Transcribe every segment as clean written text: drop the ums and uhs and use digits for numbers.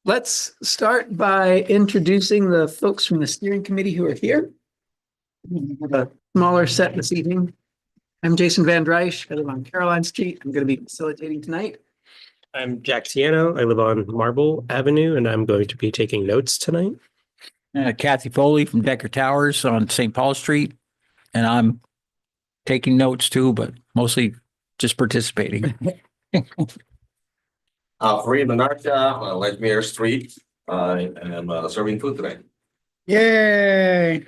Let's start by introducing the folks from the steering committee who are here. We have a smaller set this evening. I'm Jason Van Drysch. I live on Caroline Street. I'm going to be facilitating tonight. I'm Jack Ciano. I live on Marble Avenue, and I'm going to be taking notes tonight. Kathy Foley from Decker Towers on St. Paul Street. And I'm taking notes too, but mostly just participating. Fareed Menarca on Ledgmere Street. I am serving food today. Yay!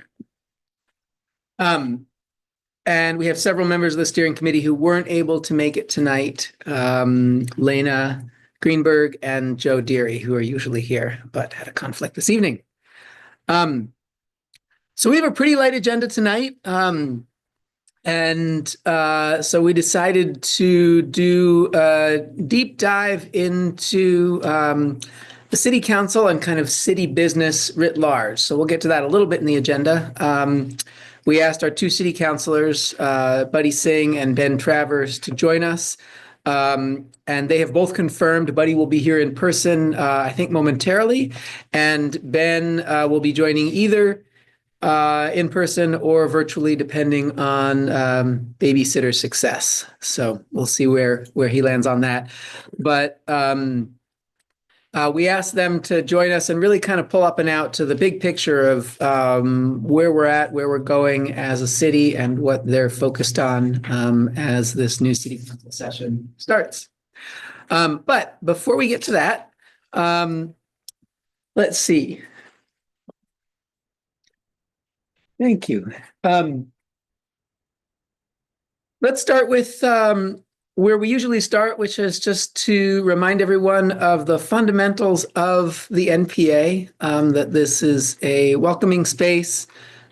And we have several members of the steering committee who weren't able to make it tonight. Lena Greenberg and Joe Deary, who are usually here, but had a conflict this evening. So we have a pretty light agenda tonight. So we decided to do a deep dive into the city council and kind of city business writ large. So we'll get to that a little bit in the agenda. We asked our two city councilors, Buddy Singh and Ben Travers, to join us. And they have both confirmed Buddy will be here in person, I think momentarily. And Ben will be joining either in person or virtually, depending on babysitter success. So we'll see where he lands on that. But we asked them to join us and really kind of pull up and out to the big picture of where we're at, where we're going as a city, and what they're focused on as this new city council session starts. But before we get to that, let's see. Thank you. Let's start with where we usually start, which is just to remind everyone of the fundamentals of the NPA, that this is a welcoming space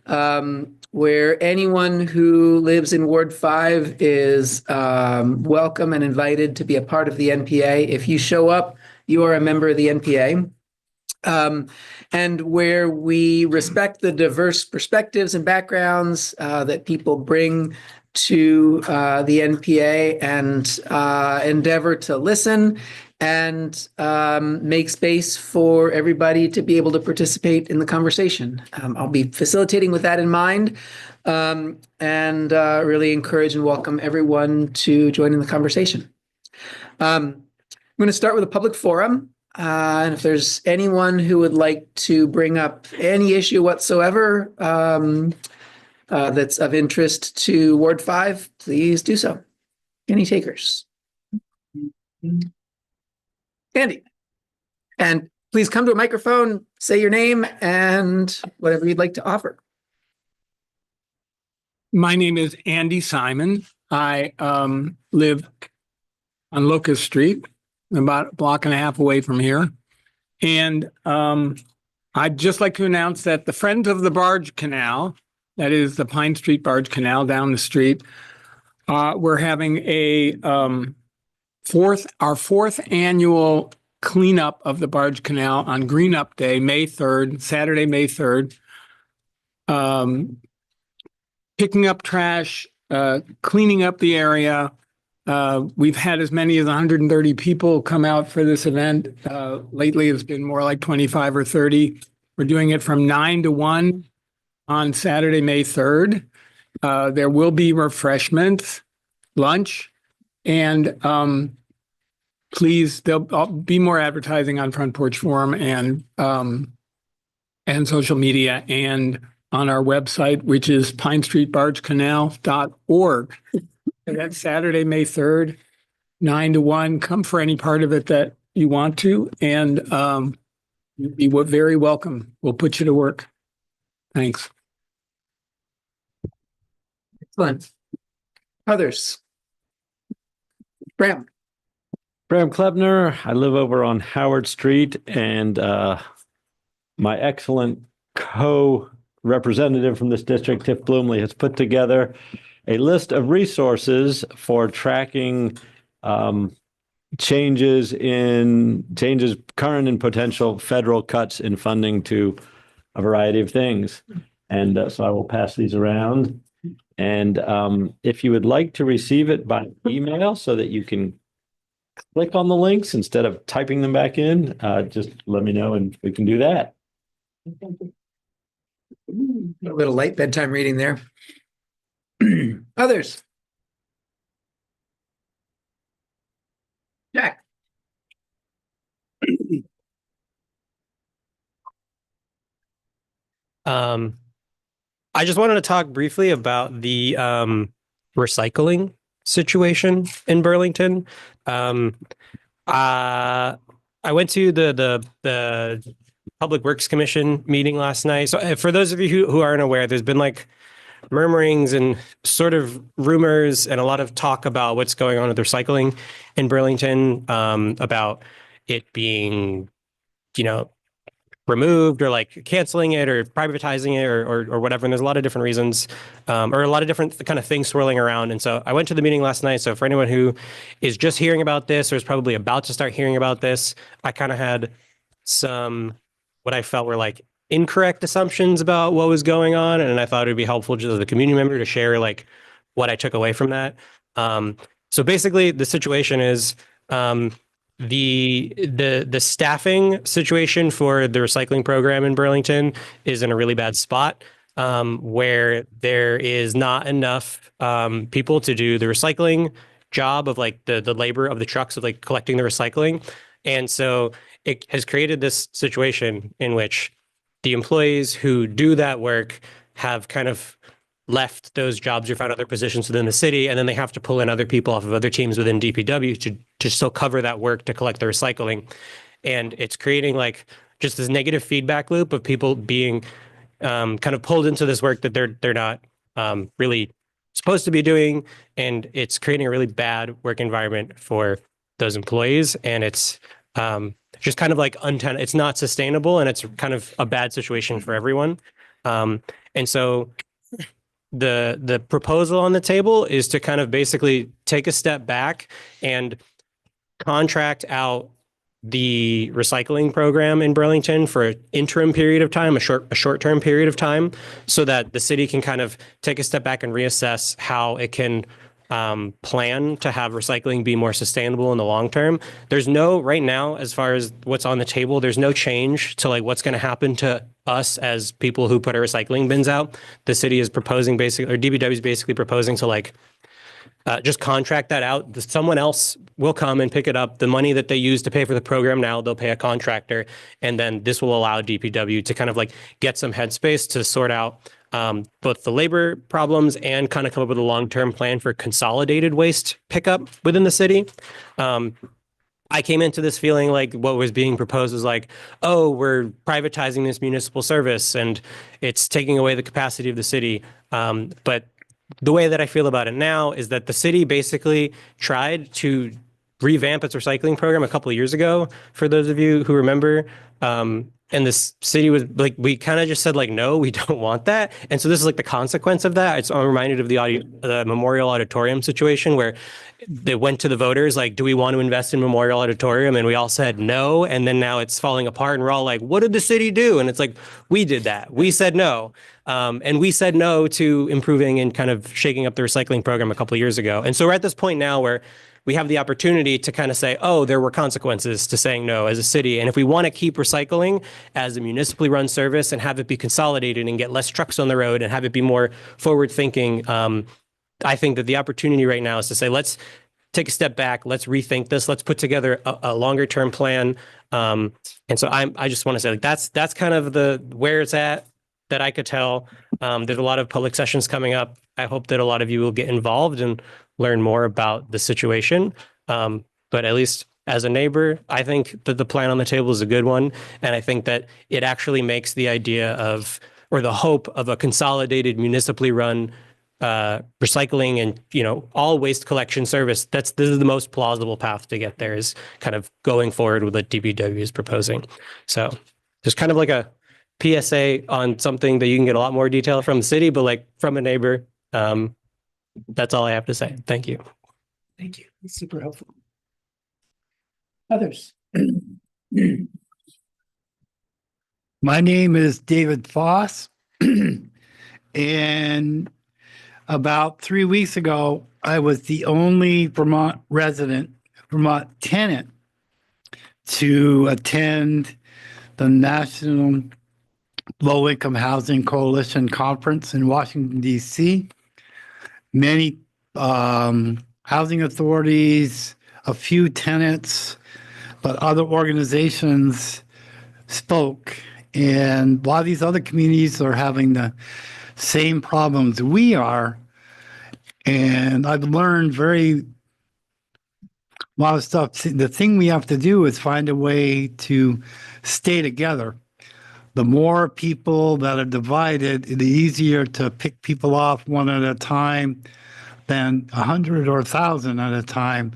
where anyone who lives in Ward 5 is welcome and invited to be a part of the NPA. If you show up, you are a member of the NPA. And where we respect the diverse perspectives and backgrounds that people bring to the NPA and endeavor to listen and make space for everybody to be able to participate in the conversation. I'll be facilitating with that in mind, and really encourage and welcome everyone to join in the conversation. I'm going to start with a public forum. And if there's anyone who would like to bring up any issue whatsoever that's of interest to Ward 5, please do so. Any takers? Andy. And please come to a microphone, say your name and whatever you'd like to offer. My name is Andy Simon. I live on Locust Street, about a block and a half away from here. And I'd just like to announce that the Friends of the Barge Canal, that is the Pine Street Barge Canal down the street, we're having our fourth annual cleanup of the Barge Canal on Green Up Day, May 3rd, Saturday, May 3rd. Picking up trash, cleaning up the area. We've had as many as 130 people come out for this event. Lately, it's been more like 25 or 30. We're doing it from 9 to 1 on Saturday, May 3rd. There will be refreshments, lunch, and please, there'll be more advertising on Front Porch Forum and social media and on our website, which is pinestreetbargecanal.org. And that's Saturday, May 3rd, 9 to 1. Come for any part of it that you want to, and you'd be very welcome. We'll put you to work. Thanks. Excellent. Others? Bram. Bram Klebner. I live over on Howard Street, and my excellent co-representative from this district, Tiff Bloomley, has put together a list of resources for tracking changes, current and potential federal cuts in funding to a variety of things. And so I will pass these around. And if you would like to receive it by email so that you can click on the links instead of typing them back in, just let me know and we can do that. A little light bedtime reading there. Others? Jack? I just wanted to talk briefly about the recycling situation in Burlington. I went to the Public Works Commission meeting last night. So for those of you who aren't aware, there's been like murmurings and sort of rumors and a lot of talk about what's going on with recycling in Burlington, about it being, removed or like canceling it or privatizing it or whatever. And there's a lot of different reasons, or a lot of different kind of things swirling around. And so I went to the meeting last night. So for anyone who is just hearing about this or is probably about to start hearing about this, I kind of had some, what I felt were like incorrect assumptions about what was going on. And I thought it would be helpful just as a community member to share like what I took away from that. So basically the situation is, the staffing situation for the recycling program in Burlington is in a really bad spot, where there is not enough people to do the recycling job of like the labor of the trucks of like collecting the recycling. And so it has created this situation in which the employees who do that work have kind of left those jobs or found other positions within the city, and then they have to pull in other people off of other teams within DPW to still cover that work to collect the recycling. And it's creating like just this negative feedback loop of people being kind of pulled into this work that they're not really supposed to be doing, and it's creating a really bad work environment for those employees. And it's just kind of like it's not sustainable, and it's kind of a bad situation for everyone. And so the proposal on the table is to kind of basically take a step back and contract out the recycling program in Burlington for an interim period of time, a short-term period of time, so that the city can kind of take a step back and reassess how it can plan to have recycling be more sustainable in the long term. There's no, right now, as far as what's on the table, there's no change to like what's going to happen to us as people who put our recycling bins out. The city is proposing basically, or DPW is basically proposing to like just contract that out. Someone else will come and pick it up. The money that they use to pay for the program now, they'll pay a contractor. And then this will allow DPW to kind of like get some headspace to sort out both the labor problems and kind of come up with a long-term plan for consolidated waste pickup within the city. I came into this feeling like what was being proposed was like, oh, we're privatizing this municipal service and it's taking away the capacity of the city. But the way that I feel about it now is that the city basically tried to revamp its recycling program a couple of years ago, for those of you who remember. And this city was like, we kind of just said like, no, we don't want that. And so this is like the consequence of that. I'm reminded of the Memorial Auditorium situation where they went to the voters like, do we want to invest in Memorial Auditorium? And we all said no. And then now it's falling apart and we're all like, what did the city do? And it's like, we did that. We said no. And we said no to improving and kind of shaking up the recycling program a couple of years ago. And so we're at this point now where we have the opportunity to kind of say, oh, there were consequences to saying no as a city. And if we want to keep recycling as a municipally run service and have it be consolidated and get less trucks on the road and have it be more forward thinking, I think that the opportunity right now is to say, let's take a step back, let's rethink this, let's put together a longer term plan. And so I just want to say like, that's kind of where it's at that I could tell. There's a lot of public sessions coming up. I hope that a lot of you will get involved and learn more about the situation. But at least as a neighbor, I think that the plan on the table is a good one. And I think that it actually makes the idea of, or the hope of a consolidated municipally run recycling and, all waste collection service. This is the most plausible path to get there, is kind of going forward with what DPW is proposing. So there's kind of like a PSA on something that you can get a lot more detail from the city, but like from a neighbor, that's all I have to say. Thank you. Thank you. That's super helpful. Others? My name is David Foss. And about 3 weeks ago, I was the only Vermont resident Vermont tenant to attend the National Low Income Housing Coalition Conference in Washington, D.C. Many housing authorities, a few tenants, but other organizations spoke. And a lot of these other communities are having the same problems we are. And I've learned a lot of stuff. The thing we have to do is find a way to stay together. The more people that are divided, the easier to pick people off one at a time than 100 or 1,000 at a time.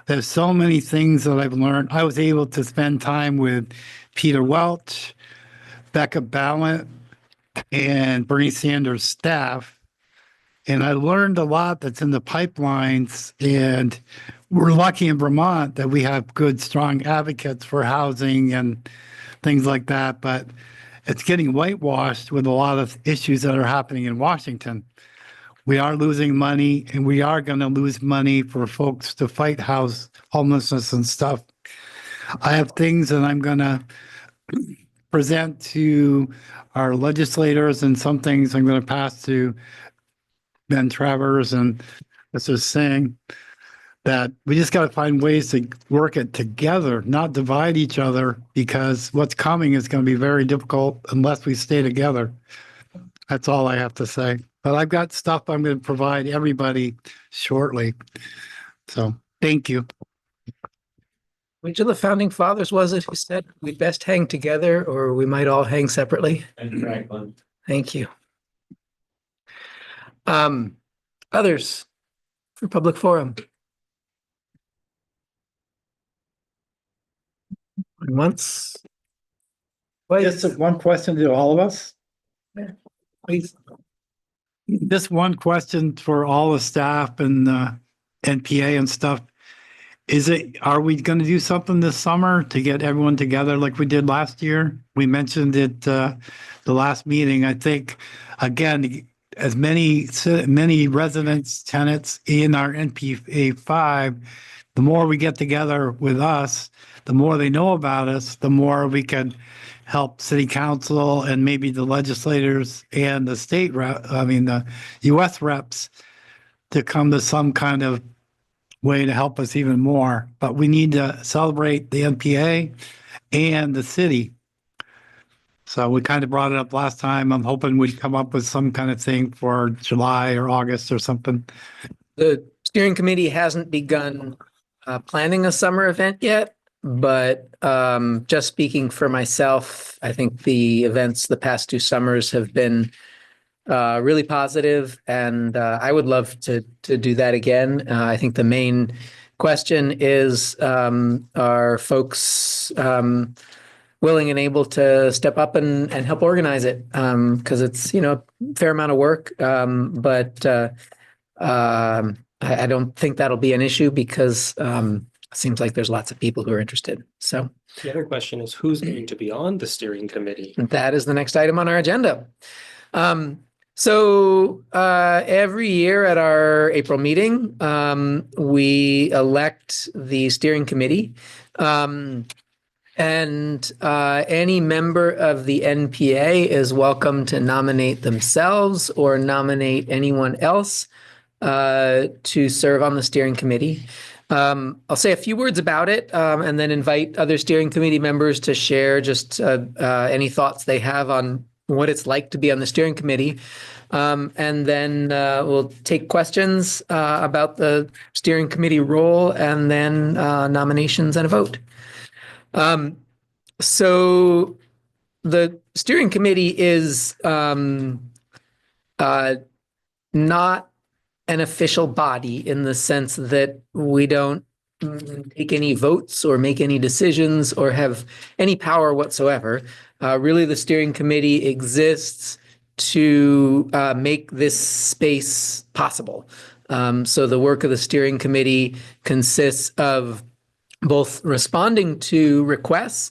There's so many things that I've learned. I was able to spend time with Peter Welch, Becca Ballant, and Bernie Sanders' staff. And I learned a lot that's in the pipelines. And we're lucky in Vermont that we have good, strong advocates for housing and things like that. But it's getting whitewashed with a lot of issues that are happening in Washington. We are losing money, and we are going to lose money for folks to fight homelessness and stuff. I have things that I'm going to present to our legislators, and some things I'm going to pass to Ben Travers and Mr. Singh, that we just got to find ways to work it together, not divide each other, because what's coming is going to be very difficult unless we stay together. That's all I have to say. But I've got stuff I'm going to provide everybody shortly. So thank you. Which of the founding fathers was it who said we'd best hang together or we might all hang separately? And Franklin. Thank you. Others for public forum? Once? Twice? Just one question to all of us. Please. Just one question for all the staff and NPA and stuff. Are we going to do something this summer to get everyone together like we did last year? We mentioned it the last meeting. I think, again, as many residents, tenants in our NPA 5, the more we get together with us, the more they know about us, the more we can help city council and maybe the legislators and the the US reps to come to some kind of way to help us even more. But we need to celebrate the NPA and the city. So we kind of brought it up last time. I'm hoping we'd come up with some kind of thing for July or August or something. The steering committee hasn't begun planning a summer event yet, but just speaking for myself, I think the events the past 2 summers have been really positive, and I would love to do that again. I think the main question is, are folks willing and able to step up and help organize it? Because it's, a fair amount of work, but I don't think that'll be an issue because it seems like there's lots of people who are interested. So The other question is who's going to be on the steering committee? that is the next item on our agenda. So every year at our April meeting, we elect the steering committee. And any member of the NPA is welcome to nominate themselves or nominate anyone else to serve on the steering committee. I'll say a few words about it and then invite other steering committee members to share just any thoughts they have on what it's like to be on the steering committee. And then we'll take questions about the steering committee role and then nominations and a vote. So the steering committee is not an official body in the sense that we don't take any votes or make any decisions or have any power whatsoever. Really, the steering committee exists to make this space possible. So the work of the steering committee consists of both responding to requests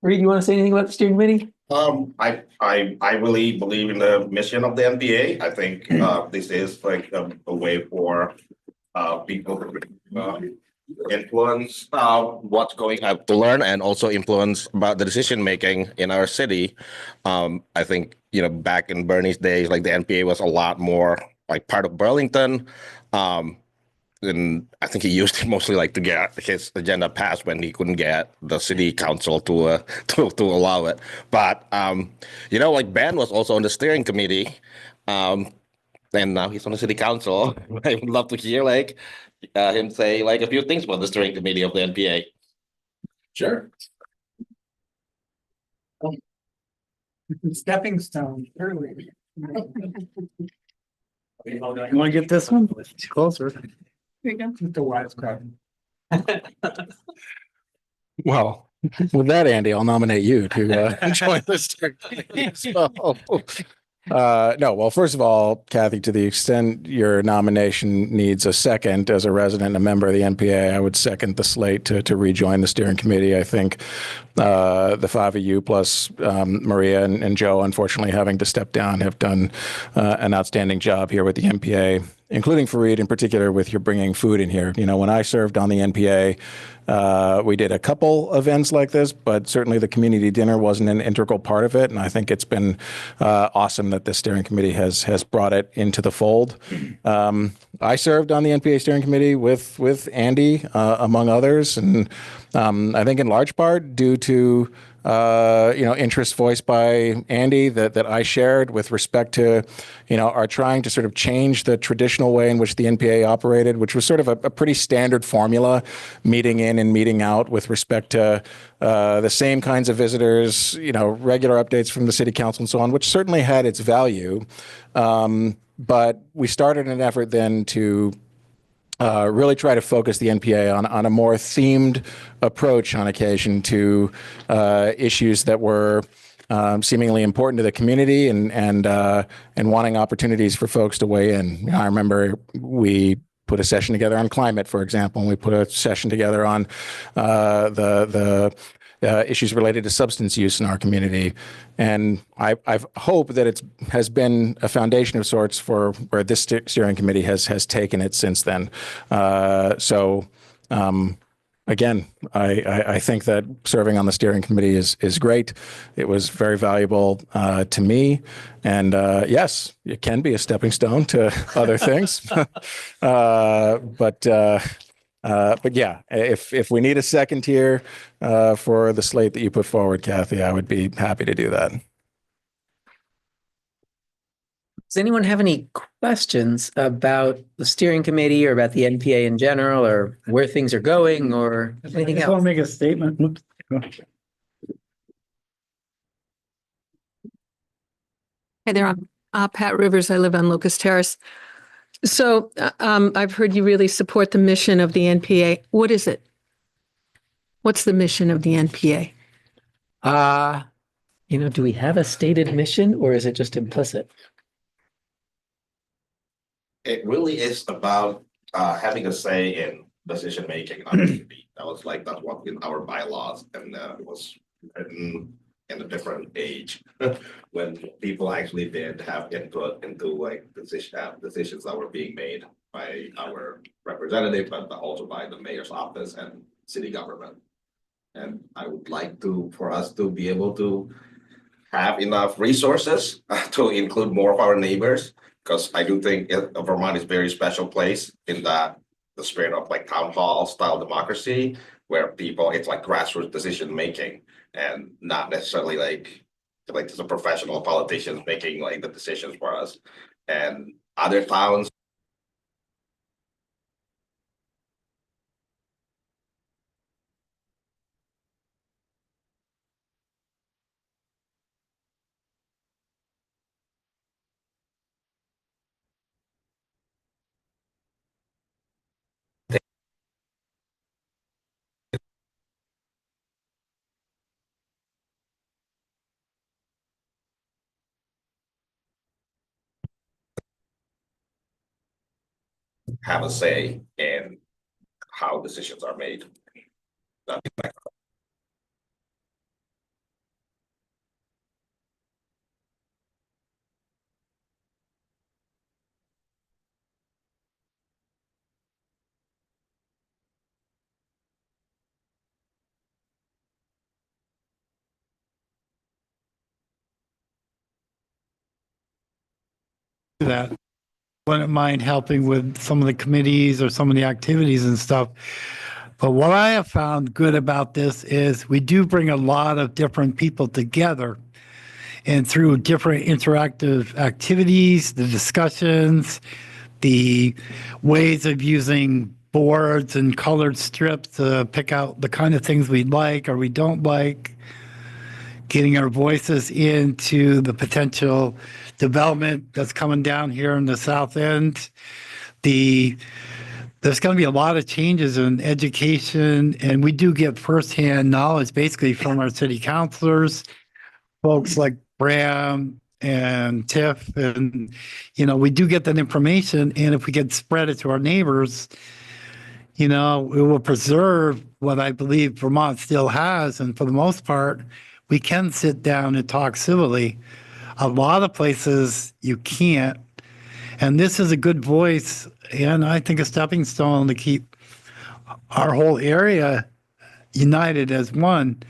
Reed, you want to say anything about the steering committee? I really believe in the mission of the NPA. I think this is like a way for people to influence what's going to learn and also influence about the decision making in our city. I think back in Bernie's days, like the NPA was a lot more like part of Burlington. And I think he used it mostly like to get his agenda passed when he couldn't get the city council to to allow it. But like Ben was also on the steering committee, and now he's on the city council. I would love to hear like him say like a few things about the steering committee of the NPA. Sure. Stepping stone, early. You want to get this one? It's closer. With the wisecrack. Well, with that, Andy, I'll nominate you to join this. No, well, first of all, Kathy, to the extent your nomination needs a second as a resident and a member of the NPA, I would second the slate to rejoin the steering committee. I think the five of you plus Maria and Joe, unfortunately having to step down, have done an outstanding job here with the NPA, including Fareed in particular with your bringing food in here. When I served on the NPA, we did a couple events like this, but certainly the community dinner wasn't an integral part of it. And I think it's been awesome that the steering committee has brought it into the fold. I served on the NPA steering committee with Andy, among others. And I think in large part due to interests voiced by Andy that I shared with respect to, our trying to sort of change the traditional way in which the NPA operated, which was sort of a pretty standard formula, meeting in and meeting out with respect to the same kinds of visitors, regular updates from the city council and so on, which certainly had its value. But we started an effort then to really try to focus the NPA on a more themed approach on occasion to issues that were seemingly important to the community and wanting opportunities for folks to weigh in. I remember we put a session together on climate, for example, and we put a session together on the issues related to substance use in our community. And I've hoped that it has been a foundation of sorts for where this steering committee has taken it since then. Again, I think that serving on the steering committee is great. It was very valuable to me. And yes, it can be a stepping stone to other things. But yeah, if we need a second tier for the slate that you put forward, Kathy, I would be happy to do that. Does anyone have any questions about the steering committee or about the NPA in general or where things are going or anything I just want else? to make a statement. Oops. Hey there, I'm Pat Rivers. I live on Locust Terrace. So I've heard you really support the mission of the NPA. What is it? What's the mission of the NPA? Do we have a stated mission or is it just implicit? It really is about having a say in decision making on TV. That's what in our bylaws, and it was written in a different age when people actually did have input into like decisions that were being made by our representative, but also by the mayor's office and city government. And I would like for us to be able to have enough resources to include more of our neighbors, because I do think Vermont is a very special place in that the spirit of like town hall style democracy, where it's like grassroots decision making and not necessarily like the professional politicians making like the decisions for us. And other towns have a say in how decisions are made. that. Wouldn't mind helping with some of the committees or some of the activities and stuff. But what I have found good about this is we do bring a lot of different people together. And through different interactive activities, the discussions, the ways of using boards and colored strips to pick out the kind of things we like or we don't like, getting our voices into the potential development that's coming down here in the South End. There's going to be a lot of changes in education, and we do get firsthand knowledge basically from our city councilors, folks like Bram and Tiff, and we do get that information, and if we can spread it to our neighbors, it will preserve what I believe Vermont still has, and for the most part, we can sit down and talk civilly. A lot of places you can't, and this is a good voice, and I think a stepping stone to keep our whole area united as one.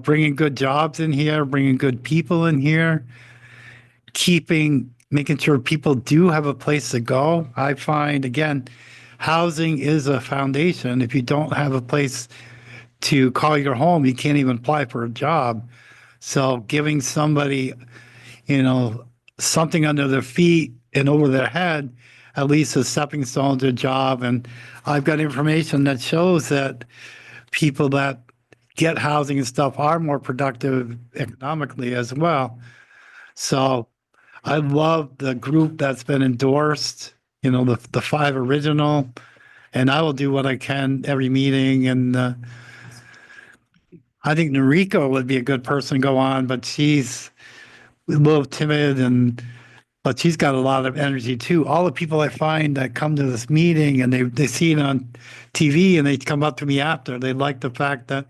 Bringing good jobs in here, bringing good people in here, making sure people do have a place to go. I find, again, housing is a foundation. If you don't have a place to call your home, you can't even apply for a job. So giving somebody, something under their feet and over their head, at least a stepping stone to a job. And I've got information that shows that people that get housing and stuff are more productive economically as well. So I love the group that's been endorsed, the 5 original, and I will do what I can every meeting. And I think Noriko would be a good person to go on, but she's a little timid, but she's got a lot of energy too. All the people I find that come to this meeting and they see it on TV and they come up to me after, they like the fact that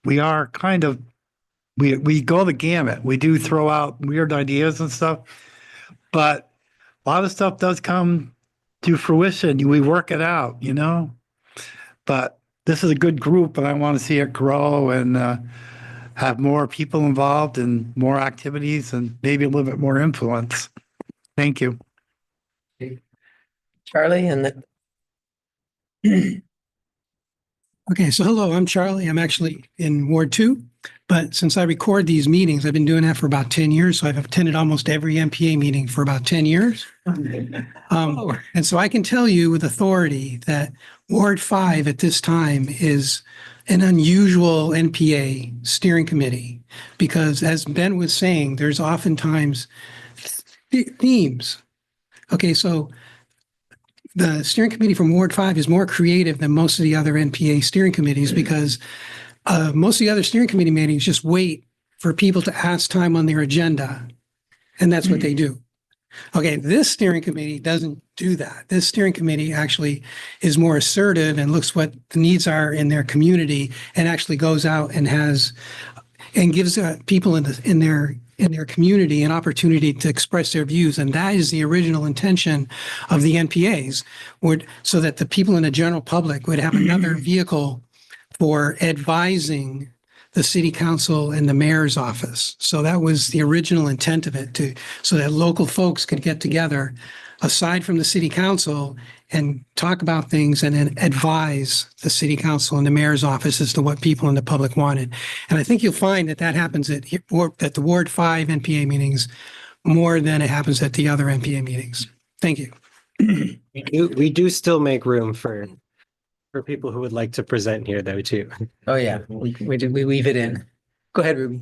we are kind of, we go the gamut. We do throw out weird ideas and stuff, but a lot of stuff does come to fruition. We work it out, but this is a good group and I want to see it grow and have more people involved and more activities and maybe a little bit more influence. Thank you. Charlie, and then Okay, so hello, I'm Charlie. I'm actually in Ward 2, but since I record these meetings, I've been doing that for about 10 years. So I've attended almost every NPA meeting for about 10 years. And so I can tell you with authority that Ward 5 at this time is an unusual NPA steering committee because, as Ben was saying, there's oftentimes themes. Okay, so the steering committee from Ward 5 is more creative than most of the other NPA steering committees because most of the other steering committee meetings just wait for people to ask time on their agenda, and that's what they do. Okay, this steering committee doesn't do that. This steering committee actually is more assertive and looks what the needs are in their community and actually goes out and gives people in their community an opportunity to express their views. And that is the original intention of the NPAs, so that the people in the general public would have another vehicle for advising the city council and the mayor's office. So that was the original intent of it, so that local folks could get together aside from the city council and talk about things and then advise the city council and the mayor's office as to what people in the public wanted. And I think you'll find that happens at the Ward 5 NPA meetings more than it happens at the other NPA meetings. Thank you. We do still make room for people who would like to present here, though, too. oh yeah, we weave it in. Go ahead, Ruby.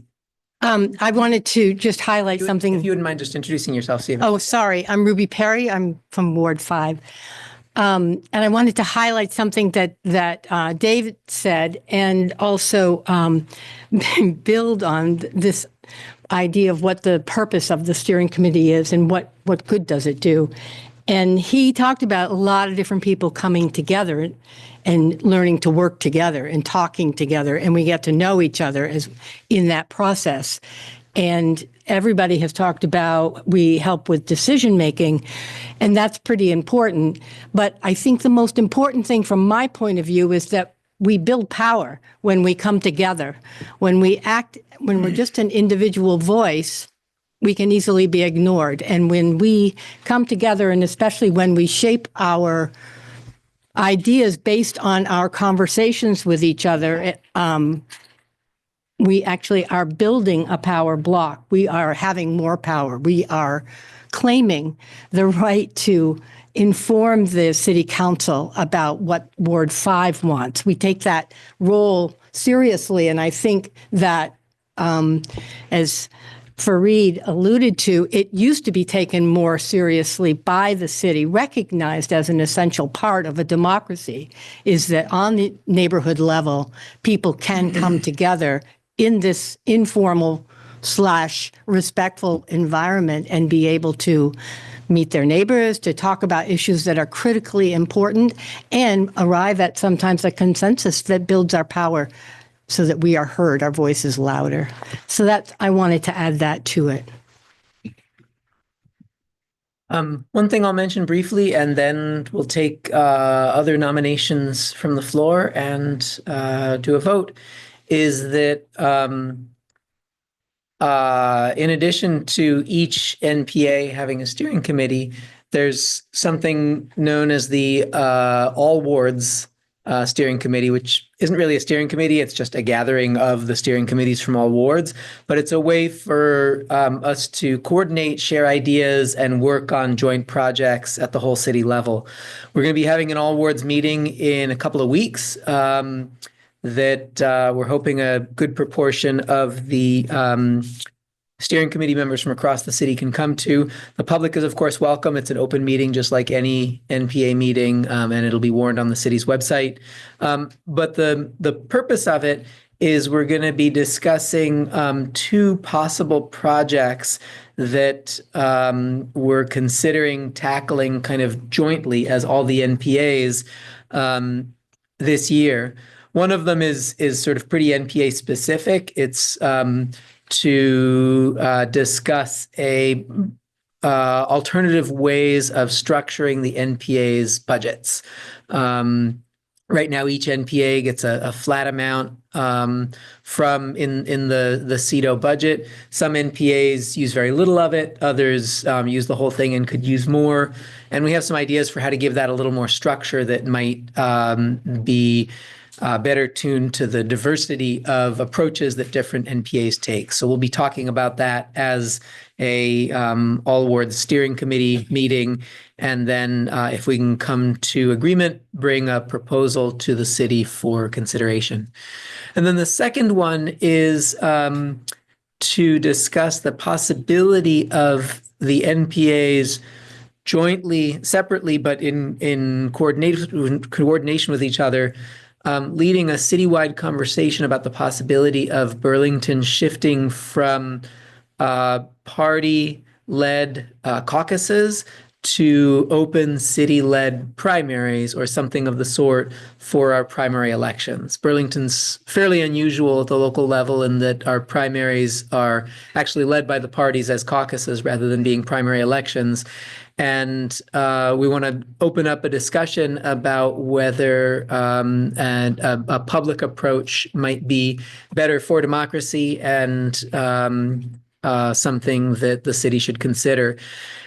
I wanted to just highlight something. If you wouldn't mind just introducing yourself, Stephen. Oh, sorry. I'm Ruby Perry. I'm from Ward 5. And I wanted to highlight something that David said and also build on this idea of what the purpose of the steering committee is and what good does it do. And he talked about a lot of different people coming together and learning to work together and talking together, and we get to know each other as in that process. And everybody has talked about we help with decision making, and that's pretty important. But I think the most important thing from my point of view is that we build power when we come together. When we act, when we're just an individual voice, we can easily be ignored. And when we come together, and especially when we shape our ideas based on our conversations with each other, we actually are building a power block. We are having more power. We are claiming the right to inform the city council about what Ward 5 wants. We take that role seriously, and I think that, as Fareed alluded to, it used to be taken more seriously by the city, recognized as an essential part of a democracy, is that on the neighborhood level, people can come together in this informal / respectful environment and be able to meet their neighbors, to talk about issues that are critically important, and arrive at sometimes a consensus that builds our power so that we are heard, our voice is louder. So that I wanted to add that to it. One thing I'll mention briefly, and then we'll take other nominations from the floor and do a vote, is that in addition to each NPA having a steering committee, there's something known as the All Wards steering committee, which isn't really a steering committee. It's just a gathering of the steering committees from all wards. But it's a way for us to coordinate, share ideas, and work on joint projects at the whole city level. We're going to be having an all wards meeting in a couple of weeks. That we're hoping a good proportion of the steering committee members from across the city can come to. The public is, of course, welcome. It's an open meeting, just like any NPA meeting, and it'll be warned on the city's website. But the purpose of it is we're going to be discussing 2 possible projects that we're considering tackling kind of jointly as all the NPAs this year. One of them is sort of pretty NPA specific. It's to discuss alternative ways of structuring the NPA's budgets. Right now, each NPA gets a flat amount from in the CEDO budget. Some NPAs use very little of it. Others use the whole thing and could use more. And we have some ideas for how to give that a little more structure that might be better tuned to the diversity of approaches that different NPAs take. So we'll be talking about that as a all wards steering committee meeting. And then if we can come to agreement, bring a proposal to the city for consideration. And then the second one is to discuss the possibility of the NPAs jointly, separately, but in coordination with each other, leading a citywide conversation about the possibility of Burlington shifting from party-led caucuses to open city-led primaries or something of the sort for our primary elections. Burlington's fairly unusual at the local level in that our primaries are actually led by the parties as caucuses rather than being primary elections. And we want to open up a discussion about whether a public approach might be better for democracy and something that the city should consider.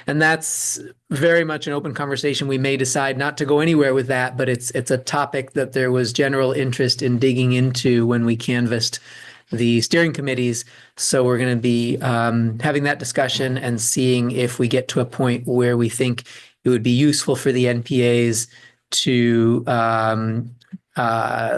And that's very much an open conversation. We may decide not to go anywhere with that, but it's a topic that there was general interest in digging into when we canvassed the steering committees. So we're going to be having that discussion and seeing if we get to a point where we think it would be useful for the NPAs to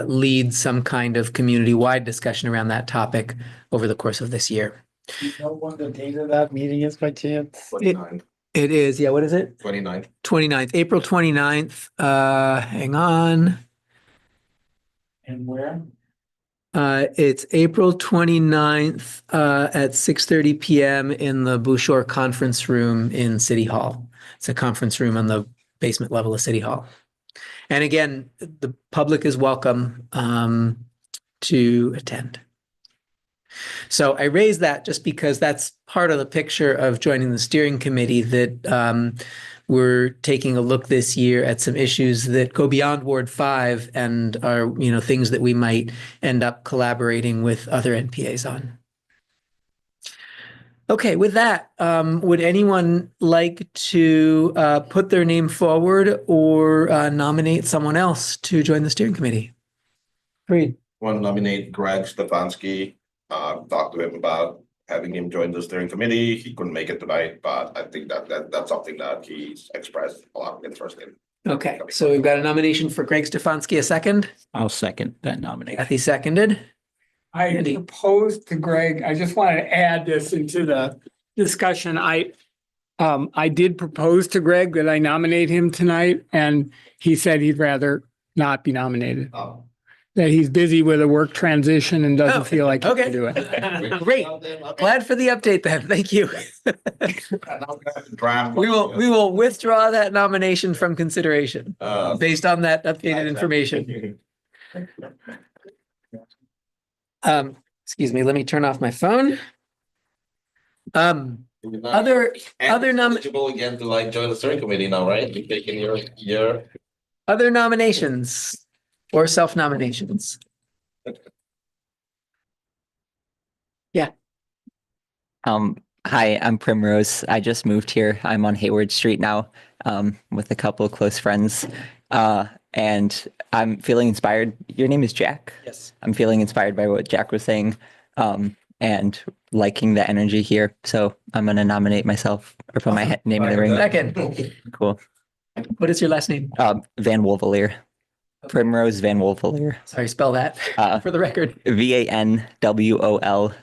lead some kind of community-wide discussion around that topic over the course of this year. Do you know when the date of that meeting is by chance? 29th. It is, yeah, what is it? 29th. 29th, April 29th. Hang on. And where? It's April 29th at 6:30 p.m. in the Bouchard Conference Room in City Hall. It's a conference room on the basement level of City Hall. And again, the public is welcome to attend. So I raise that just because that's part of the picture of joining the steering committee, that we're taking a look this year at some issues that go beyond Ward 5 and are, things that we might end up collaborating with other NPAs on. Okay, with that, would anyone like to put their name forward or nominate someone else to join the steering committee? Agreed. Want to nominate Greg Stefanski, talk to him about having him join the steering committee. He couldn't make it tonight, but I think that's something that he's expressed a lot of interest in. Okay, so we've got a nomination for Greg Stefanski, a second. I'll second that nomination. Kathy seconded. I Andy. proposed to Greg, I just want to add this into the discussion. I did propose to Greg that I nominate him tonight, and he said he'd rather not be nominated. Oh. That he's busy with a work transition and doesn't feel like he okay. can do it. Great. Glad for the update then. Thank you. Draft. We will withdraw that nomination from consideration based on that updated information. Excuse me, let me turn off my phone. Other eligible again to like join the steering committee now, right? You're taking your other nominations or self-nominations? Yeah. Hi, I'm Primrose. I just moved here. I'm on Hayward Street now, with a couple of close friends. And I'm feeling inspired. Your name is Jack? Yes. I'm feeling inspired by what Jack was saying, and liking the energy here. So I'm going to nominate myself or put my name in the ring. Second. Cool. What is your last name? Van Wolvelier. Primrose Van Wolvelier. Sorry, spell that for the record. VANWOLVELEAR.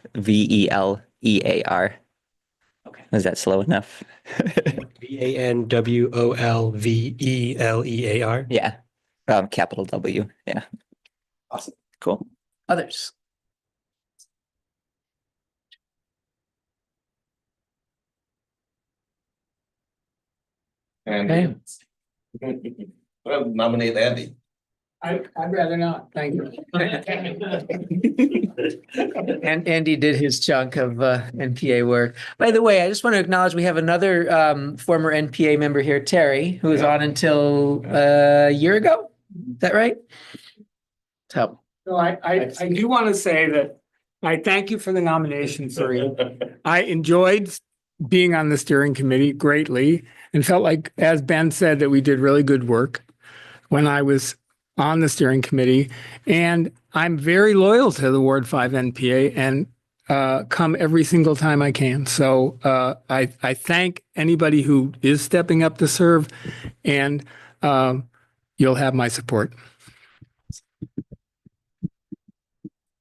Okay. Was that slow enough? VANWOLVELEAR. Yeah. Capital W. Yeah. Awesome. Cool. Others? and well, nominate Andy. I'd rather not, thank you. And Andy did his chunk of NPA work. By the way, I just want to acknowledge we have another former NPA member here, Terry, who was on until a year ago. Is that right? So So I do want to say that I thank you for the nomination, Suri. I enjoyed being on the steering committee greatly and felt like, as Ben said, that we did really good work when I was on the steering committee. And I'm very loyal to the Ward 5 NPA and come every single time I can. So I thank anybody who is stepping up to serve, and you'll have my support.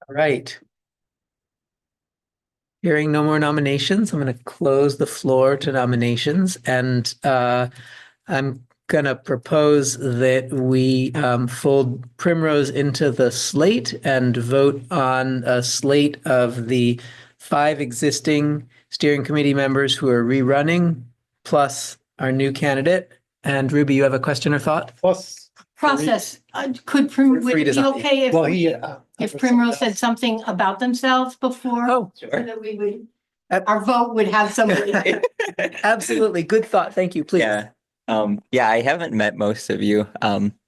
all right. Hearing no more nominations, I'm going to close the floor to nominations, and I'm going to propose that we fold Primrose into the slate and vote on a slate of the 5 existing steering committee members who are rerunning, plus our new candidate. And Ruby, you have a question or thought? Plus, Process, would Free it be design. okay well, he. if Primrose said something about themselves before? Oh, So that we would, Ab- our vote would have somebody. absolutely. Good thought. Thank you. Please. Yeah. Yeah, I haven't met most of you.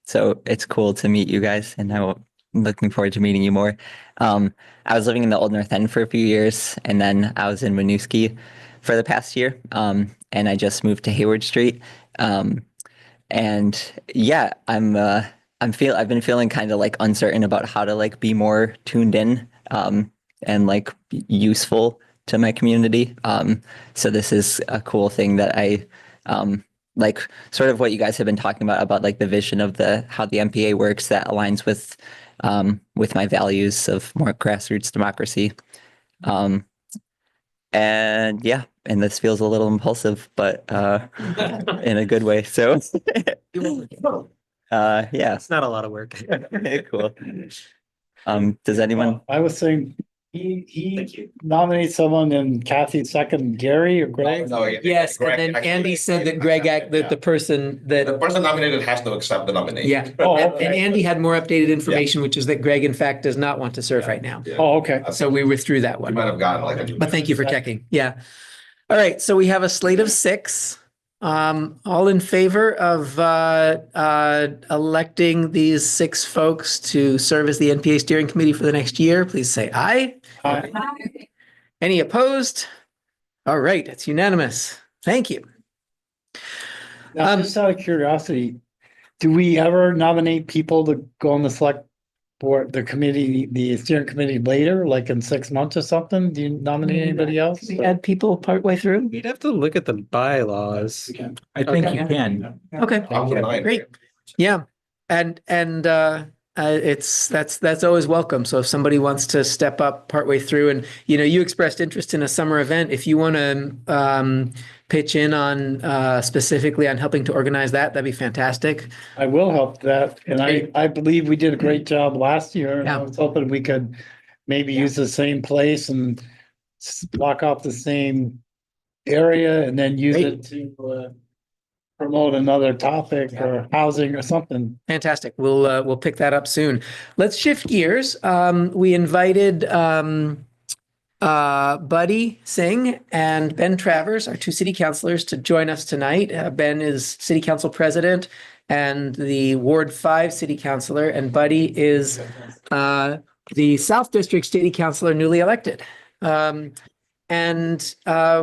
So it's cool to meet you guys, and I'm looking forward to meeting you more. I was living in the Old North End for a few years, and then I was in Winooski for the past year. And I just moved to Hayward Street. And yeah, I've been feeling kind of like uncertain about how to like be more tuned in, and like useful to my community. So this is a cool thing that I, like sort of what you guys have been talking about like the vision of how the NPA works that aligns with my values of more grassroots democracy. And yeah, and this feels a little impulsive, but in a good way. So yeah, It's not a lot of work. cool. Does anyone? I was saying, he nominates someone and Kathy second, Gary or Greg? No, Yes, Greg and then actually- Andy said that Greg, that the person The that, person nominated has to accept the nomination. yeah. Oh, And okay. Andy had more updated information, which is that Greg, in fact, does not want to serve right now. Yeah. Oh, okay. So we withdrew that We one. might have gotten like a. But thank you for checking. Yeah. All right. So we have a slate of 6. All in favor of electing these 6 folks to serve as the NPA steering committee for the next year, please say aye. Aye. Any opposed? All right, it's unanimous. Thank you. Now, just out of curiosity, do we ever nominate people to go on the select board, the committee, the steering committee later, like in 6 months or something? Do you nominate anybody else? We add people partway through? We'd have to look at the bylaws. I think you can. Okay, I wouldn't mind. great. Yeah, and that's always welcome. So if somebody wants to step up partway through, and you expressed interest in a summer event, if you want to pitch in on specifically on helping to organize that, that'd be fantastic. I will help that, and Great. I believe we did a great job last year. And I Yeah. was hoping we could maybe use the same place and block off the same area and then use Great. it to promote another topic or housing or something. Fantastic. We'll pick that up soon. Let's shift gears. We invited Buddy Singh and Ben Travers, our two city councilors, to join us tonight. Ben is city council president and the Ward 5 city councilor, and Buddy is the South District city councilor newly elected. And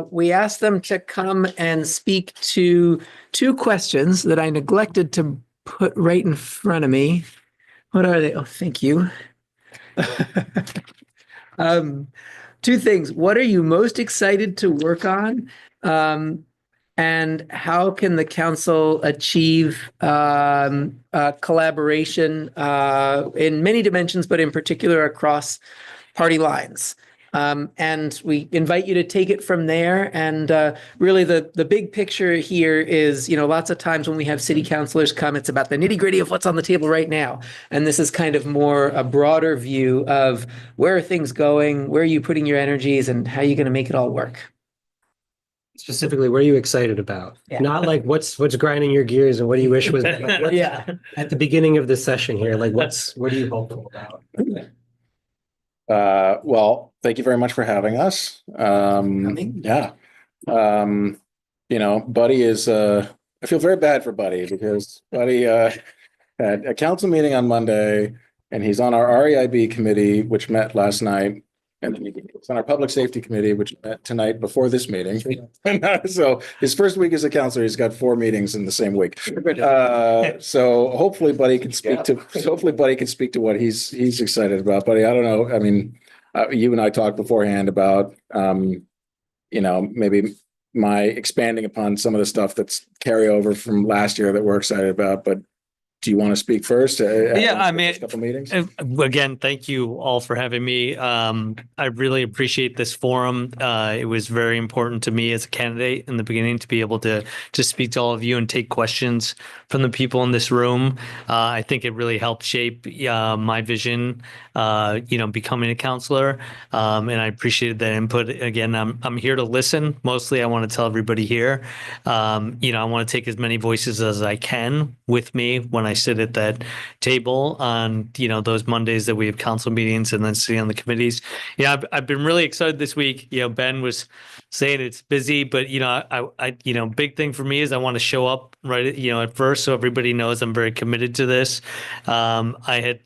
we asked them to come and speak to two questions that I neglected to put right in front of me. What are they? Oh, thank you. Two things. What are you most excited to work on? And how can the council achieve collaboration in many dimensions, but in particular across party lines? And we invite you to take it from there. And really the big picture here is, lots of times when we have city councilors come, it's about the nitty gritty of what's on the table right now. And this is kind of more a broader view of where are things going, where are you putting your energies, and how are you going to make it all work? Specifically, what are you excited about? Yeah. Not like what's grinding your gears and what do you wish was like, what's Yeah. at the beginning of the session here. Like what are you hopeful about? Well, thank you very much for having us. Yeah. Buddy is, I feel very bad for Buddy because Buddy had a council meeting on Monday and he's on our REIB committee, which met last night. And then he's on our public safety committee, which met tonight before this meeting. So his first week as a councilor, he's got 4 meetings in the same week. So hopefully Buddy can speak to what he's excited about. Buddy, I don't know. I mean, you and I talked beforehand about, maybe my expanding upon some of the stuff that's carryover from last year that we're excited about, but do you want to speak first? I mean, a couple meetings. Again, thank you all for having me. I really appreciate this forum. It was very important to me as a candidate in the beginning to be able to speak to all of you and take questions from the people in this room. I think it really helped shape my vision, becoming a counselor. And I appreciated that input. Again, I'm here to listen. Mostly, I want to tell everybody here. I want to take as many voices as I can with me when I sit at that table on, those Mondays that we have council meetings and then sitting on the committees. I've been really excited this week. Ben was saying it's busy, but, I big thing for me is I want to show up right, at first. So everybody knows I'm very committed to this. I had,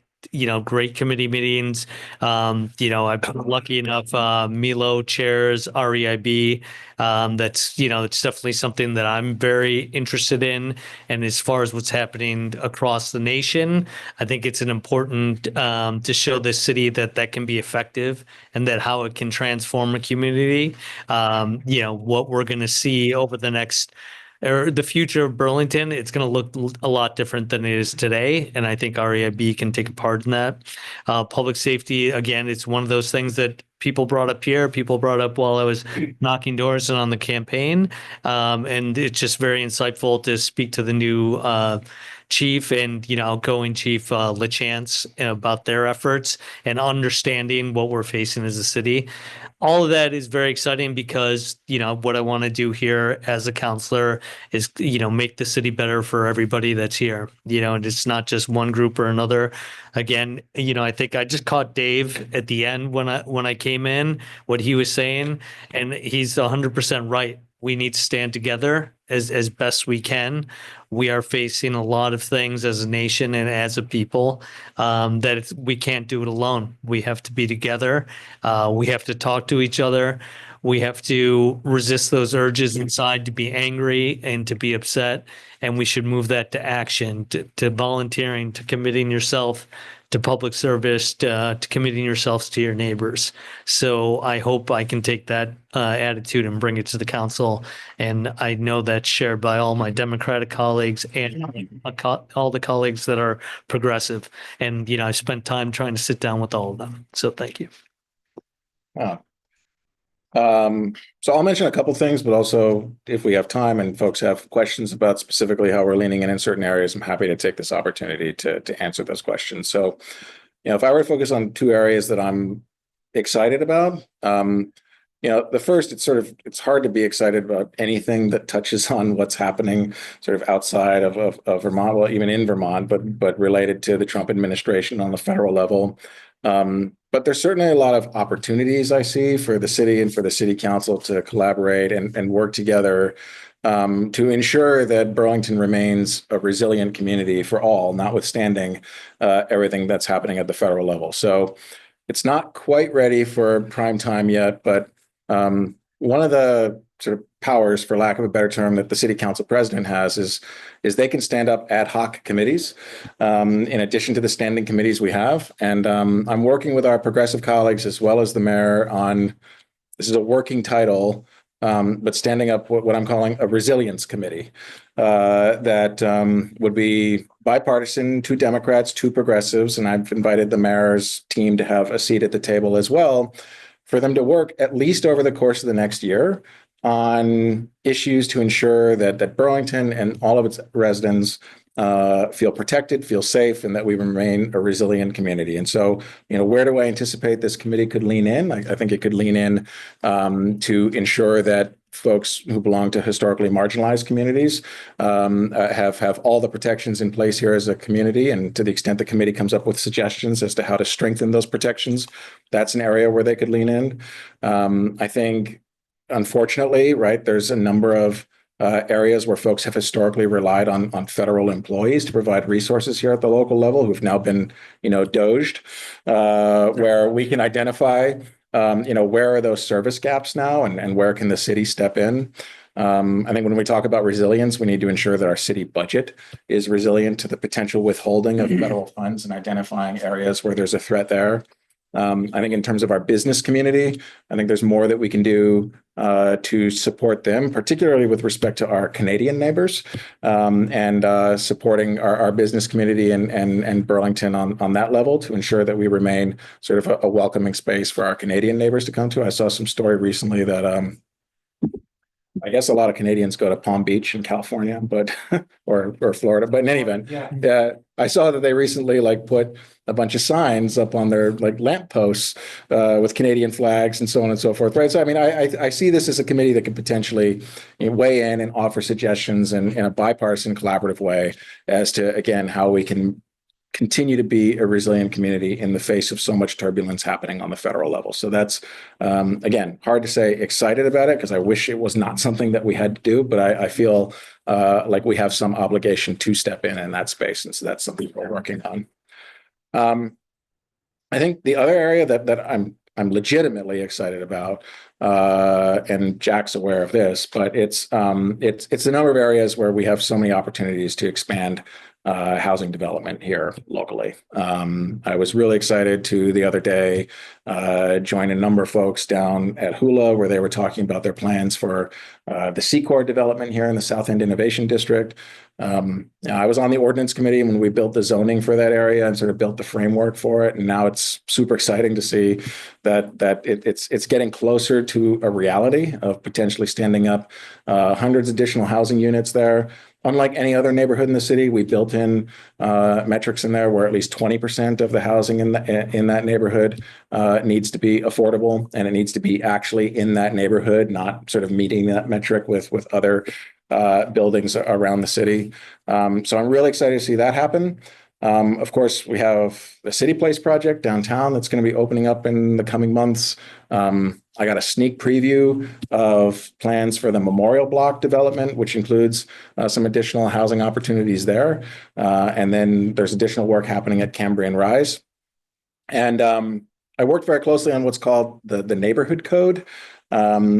great committee meetings. I've been lucky enough, Milo chairs REIB. That's, it's definitely something that I'm very interested in. And as far as what's happening across the nation, I think it's an important to show this city that can be effective and that how it can transform a community. What we're going to see over the next or the future of Burlington, it's going to look a lot different than it is today. And I think REIB can take a part in that. Public safety, again, it's one of those things that people brought up here, people brought up while I was knocking doors and on the campaign. And it's just very insightful to speak to the new chief and, outgoing chief LaChance about their efforts and understanding what we're facing as a city. All of that is very exciting because, what I want to do here as a counselor is, make the city better for everybody that's here, and it's not just one group or another. Again, I think I just caught Dave at the end when I came in, what he was saying, and he's 100% right. We need to stand together as best we can. We are facing a lot of things as a nation and as a people we can't do it alone. We have to be together. We have to talk to each other. We have to resist those urges inside to be angry and to be upset. And we should move that to action, to volunteering, to committing yourself to public service, to committing yourselves to your neighbors. So I hope I can take that attitude and bring it to the council. And I know that's shared by all my Democratic colleagues and all the colleagues that are progressive. And, I spent time trying to sit down with all of them. So thank you. Wow. So I'll mention a couple things, but also if we have time and folks have questions about specifically how we're leaning in certain areas, I'm happy to take this opportunity to answer those questions. So, if I were to focus on two areas that I'm excited about, the first, it's hard to be excited about anything that touches on what's happening sort of outside of Vermont, well, even in Vermont, but related to the Trump administration on the federal level. But there's certainly a lot of opportunities I see for the city and for the city council to collaborate and work together to ensure that Burlington remains a resilient community for all, notwithstanding everything that's happening at the federal level. So it's not quite ready for prime time yet, but one of the sort of powers, for lack of a better term, that the city council president has is they can stand up ad hoc committees in addition to the standing committees we have. And I'm working with our progressive colleagues as well as the mayor on, this is a working title, but standing up what I'm calling a resilience committee that would be bipartisan, 2 Democrats, 2 progressives, and I've invited the mayor's team to have a seat at the table as well, for them to work at least over the course of the next year on issues to ensure that Burlington and all of its residents feel protected, feel safe, and that we remain a resilient community. And so, where do I anticipate this committee could lean in? I think it could lean in to ensure that folks who belong to historically marginalized communities have all the protections in place here as a community. And to the extent the committee comes up with suggestions as to how to strengthen those protections, that's an area where they could lean in. I think, unfortunately, right, there's a number of areas where folks have historically relied on federal employees to provide resources here at the local level who've now been, doged, where we can identify, where are those service gaps now and where can the city step in? I think when we talk about resilience, we need to ensure that our city budget is resilient to the potential withholding of federal funds and identifying areas where there's a threat there. I think in terms of our business community, I think there's more that we can do to support them, particularly with respect to our Canadian neighbors, and supporting our business community and Burlington on that level to ensure that we remain sort of a welcoming space for our Canadian neighbors to come to. I saw some story recently that I guess a lot of Canadians go to Palm Beach in California, but or Florida. But in any event, I saw that they recently put a bunch of signs up on their lampposts with Canadian flags and so on and so forth. Right. So I mean, I see this as a committee that could potentially weigh in and offer suggestions in a bipartisan, collaborative way as to, again, how we can continue to be a resilient community in the face of so much turbulence happening on the federal level. So that's, again, hard to say excited about it because I wish it was not something that we had to do, but I feel like we have some obligation to step in that space. And so that's something we're working on. I think the other area that I'm legitimately excited about, and Jack's aware of this, but it's a number of areas where we have so many opportunities to expand housing development here locally. I was really excited to the other day join a number of folks down at Hula where they were talking about their plans for the C-Corps development here in the South End Innovation District. I was on the ordinance committee when we built the zoning for that area and sort of built the framework for it. And now it's super exciting to see that it's getting closer to a reality of potentially standing up hundreds of additional housing units there. Unlike any other neighborhood in the city, we built in metrics in there where at least 20% of the housing in that neighborhood needs to be affordable, and it needs to be actually in that neighborhood, not sort of meeting that metric with other buildings around the city. So I'm really excited to see that happen. Of course, we have the City Place project downtown that's going to be opening up in the coming months. I got a sneak preview of plans for the Memorial Block development, which includes some additional housing opportunities there. And then there's additional work happening at Cambrian Rise. And I worked very closely on what's called the neighborhood code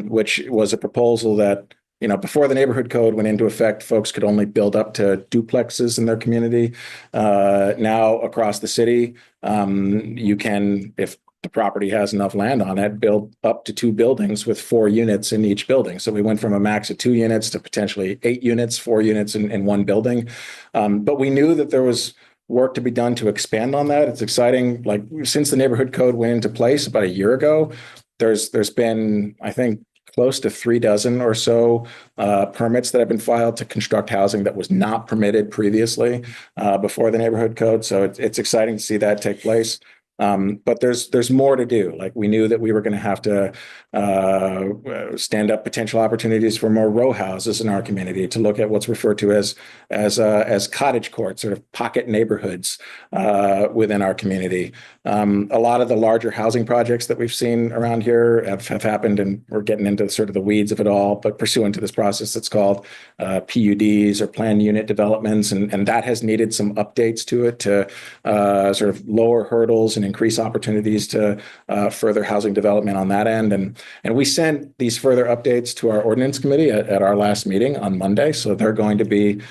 which was a proposal that, before the neighborhood code went into effect, folks could only build up to duplexes in their community. Now across the city, you can, if the property has enough land on it, build up to 2 buildings with 4 units in each building. So we went from a max of 2 units to potentially 8 units, 4 units in one building. But we knew that there was work to be done to expand on that. It's exciting. Like, since the neighborhood code went into place about a year ago, there's been, I think, close to 36 or so permits that have been filed to construct housing that was not permitted previously before the neighborhood code. So it's exciting to see that take place. But there's more to do. Like, we knew that we were going to have to stand up potential opportunities for more row houses in our community, to look at what's referred to as cottage courts, sort of pocket neighborhoods within our community. A lot of the larger housing projects that we've seen around here have happened, and we're getting into sort of the weeds of it all, but pursuant to this process, it's called PUDs, or planned unit developments, and that has needed some updates to it to sort of lower hurdles and increase opportunities to further housing development on that end. And we sent these further updates to our ordinance committee at our last meeting on Monday. So they're going to be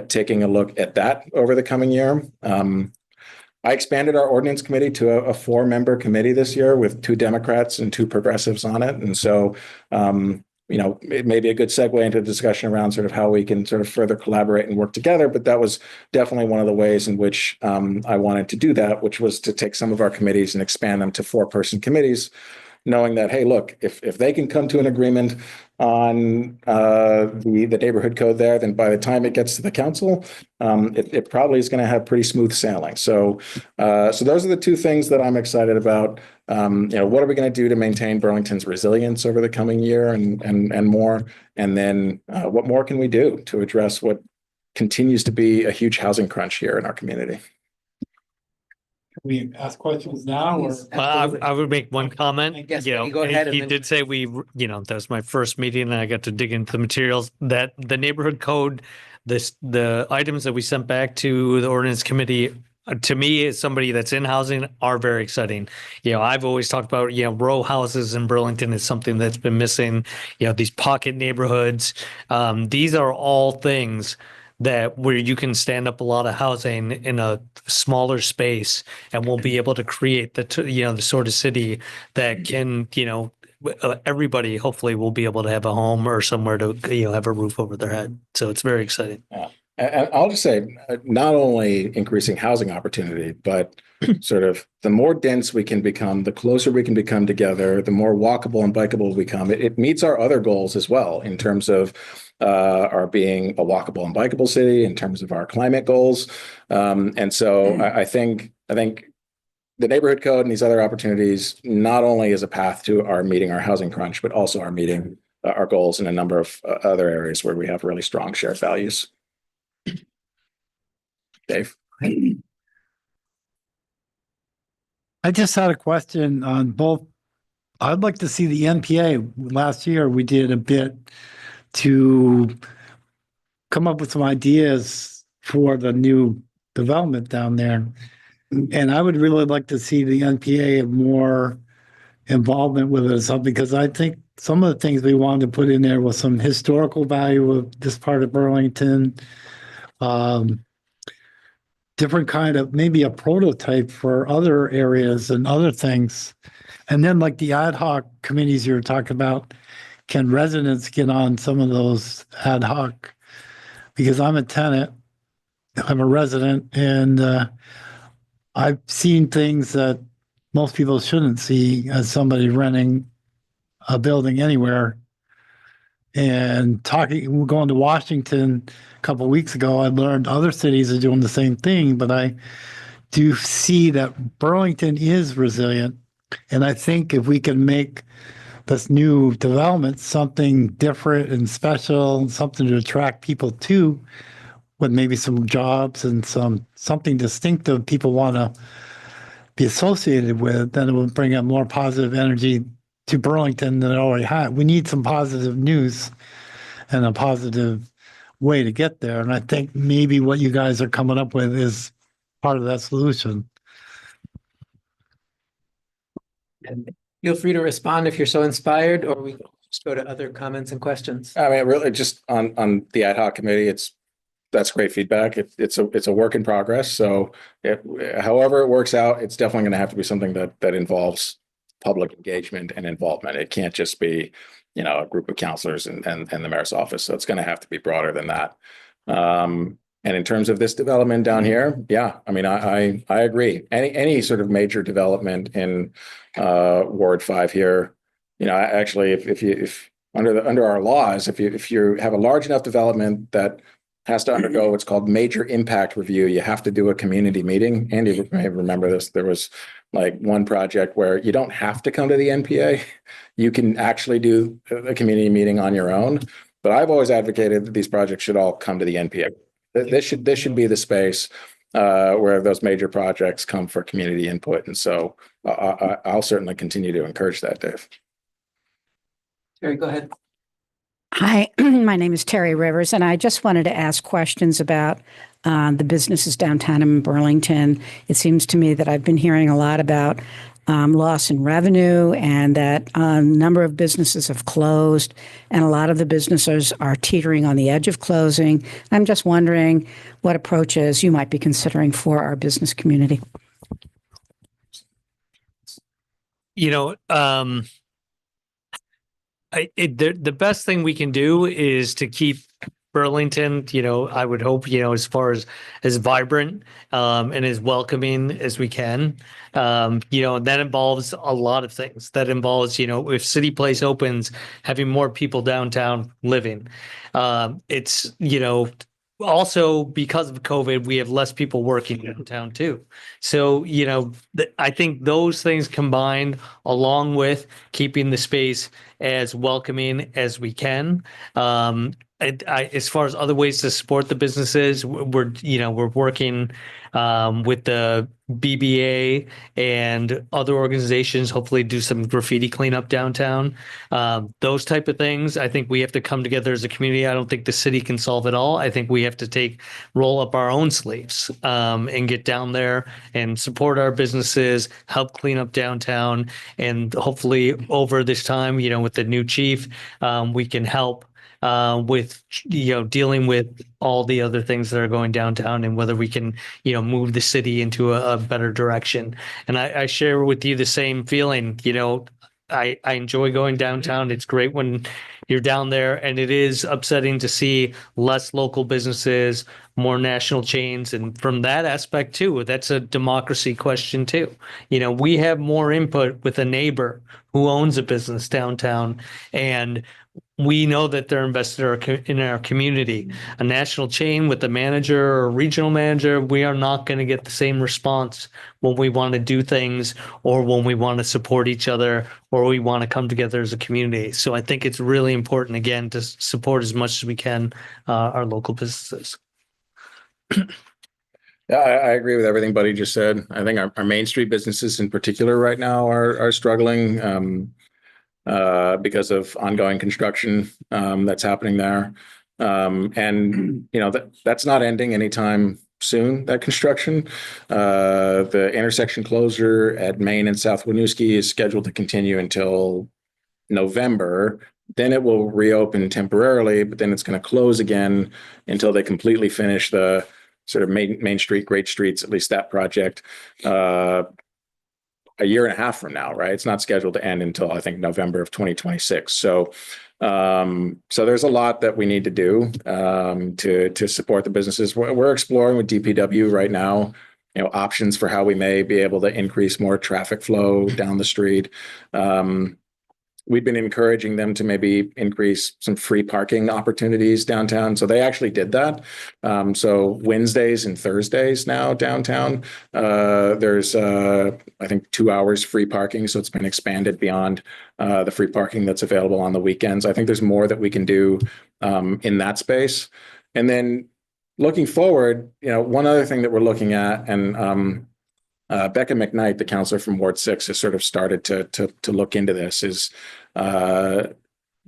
taking a look at that over the coming year. I expanded our ordinance committee to a 4-member committee this year, with 2 Democrats and 2 progressives on it. And so, it may be a good segue into the discussion around sort of how we can sort of further collaborate and work together. But that was definitely one of the ways in which I wanted to do that, which was to take some of our committees and expand them to 4-person committees, knowing that, hey, look, if they can come to an agreement on the neighborhood code there, then by the time it gets to the council, it probably is going to have pretty smooth sailing. So those are the 2 things that I'm excited about. What are we going to do to maintain Burlington's resilience over the coming year and more? And then what more can we do to address what continues to be a huge housing crunch here in our community? We ask questions now, or? I would make one comment. Go ahead. He did say that was my first meeting, and I got to dig into the materials that the neighborhood code, the items that we sent back to the ordinance committee, to me, as somebody that's in housing, are very exciting. I've always talked about, row houses in Burlington is something that's been missing, these pocket neighborhoods. These are all things that where you can stand up a lot of housing in a smaller space, and we'll be able to create the sort of city that can, everybody hopefully will be able to have a home or somewhere to, have a roof over their head. So it's very exciting. Yeah. And I'll just say, not only increasing housing opportunity, but sort of the more dense we can become, the closer we can become together, the more walkable and bikeable we become. It meets our other goals as well, in terms of our being a walkable and bikeable city, in terms of our climate goals. And so I think the neighborhood code and these other opportunities not only is a path to our meeting our housing crunch, but also our meeting our goals in a number of other areas where we have really strong shared values. Dave. I just had a question on both. I'd like to see the NPA. Last year, we did a bit to come up with some ideas for the new development down there. And I would really like to see the NPA have more involvement with it, because I think some of the things we wanted to put in there was some historical value of this part of Burlington, different kind of, maybe a prototype for other areas and other things. And then, like the ad hoc committees you were talking about, can residents get on some of those ad hoc? Because I'm a tenant, I'm a resident, and I've seen things that most people shouldn't see as somebody renting a building anywhere. And going to Washington a couple of weeks ago, I learned other cities are doing the same thing, but I do see that Burlington is resilient. And I think if we can make this new development something different and special, something to attract people to, with maybe some jobs and something distinctive people want to be associated with, then it will bring up more positive energy to Burlington than it already had. We need some positive news and a positive way to get there. And I think maybe what you guys are coming up with is part of that solution. Feel free to respond if you're so inspired, or we can just go to other comments and questions. I mean, really, just on the ad hoc committee, that's great feedback. It's a work in progress. So however it works out, it's definitely going to have to be something that involves public engagement and involvement. It can't just be, a group of counselors and the mayor's office. So it's going to have to be broader than that. And in terms of this development down here, yeah, I mean, I agree. Any sort of major development in Ward 5 here, actually, if under our laws, if you have a large enough development that has to undergo what's called major impact review, you have to do a community meeting. Andy may remember this. There was like one project where you don't have to come to the NPA. You can actually do a community meeting on your own. But I've always advocated that these projects should all come to the NPA. This should be the space where those major projects come for community input. And so I'll certainly continue to encourage that, Dave. Terry, go ahead. Hi, my name is Terry Rivers, and I just wanted to ask questions about the businesses downtown in Burlington. It seems to me that I've been hearing a lot about loss in revenue and that a number of businesses have closed and a lot of the businesses are teetering on the edge of closing. I'm just wondering what approaches you might be considering for our business community. The best thing we can do is to keep Burlington, I would hope, as far as vibrant and as welcoming as we can. That involves a lot of things. That involves, if City Place opens, having more people downtown living. It's, also because of COVID, we have less people working downtown too. So, I think those things combined, along with keeping the space as welcoming as we can. As far as other ways to support the businesses, we're working with the BBA and other organizations, hopefully do some graffiti cleanup downtown. Those type of things. I think we have to come together as a community. I don't think the city can solve it all. I think we have to roll up our own sleeves and get down there and support our businesses, help clean up downtown. And hopefully over this time, with the new chief, we can help with dealing with all the other things that are going downtown and whether we can move the city into a better direction. And I share with you the same feeling. I enjoy going downtown. It's great when you're down there, and it is upsetting to see less local businesses, more national chains. And from that aspect too, that's a democracy question too. We have more input with a neighbor who owns a business downtown, and we know that they're invested in our community. A national chain with a manager or a regional manager, we are not going to get the same response when we want to do things or when we want to support each other or we want to come together as a community. So I think it's really important, again, to support as much as we can our local businesses. Yeah, I agree with everything Buddy just said. I think our Main Street businesses in particular right now are struggling. Because of ongoing construction that's happening there. And, that's not ending anytime soon, that construction. The intersection closure at Main and South Winooski is scheduled to continue until November. Then it will reopen temporarily, but then it's going to close again until they completely finish the sort of Main Street, Great Streets, at least that project. A year and a half from now, right? It's not scheduled to end until I think November of 2026. So there's a lot that we need to do to support the businesses. We're exploring with DPW right now, options for how we may be able to increase more traffic flow down the street. We've been encouraging them to maybe increase some free parking opportunities downtown. So they actually did that. So Wednesdays and Thursdays now downtown, there's, I think, 2 hours free parking. So it's been expanded beyond the free parking that's available on the weekends. I think there's more that we can do in that space. And then looking forward, one other thing that we're looking at, and Becca McKnight, the counselor from Ward 6, has sort of started to look into this, is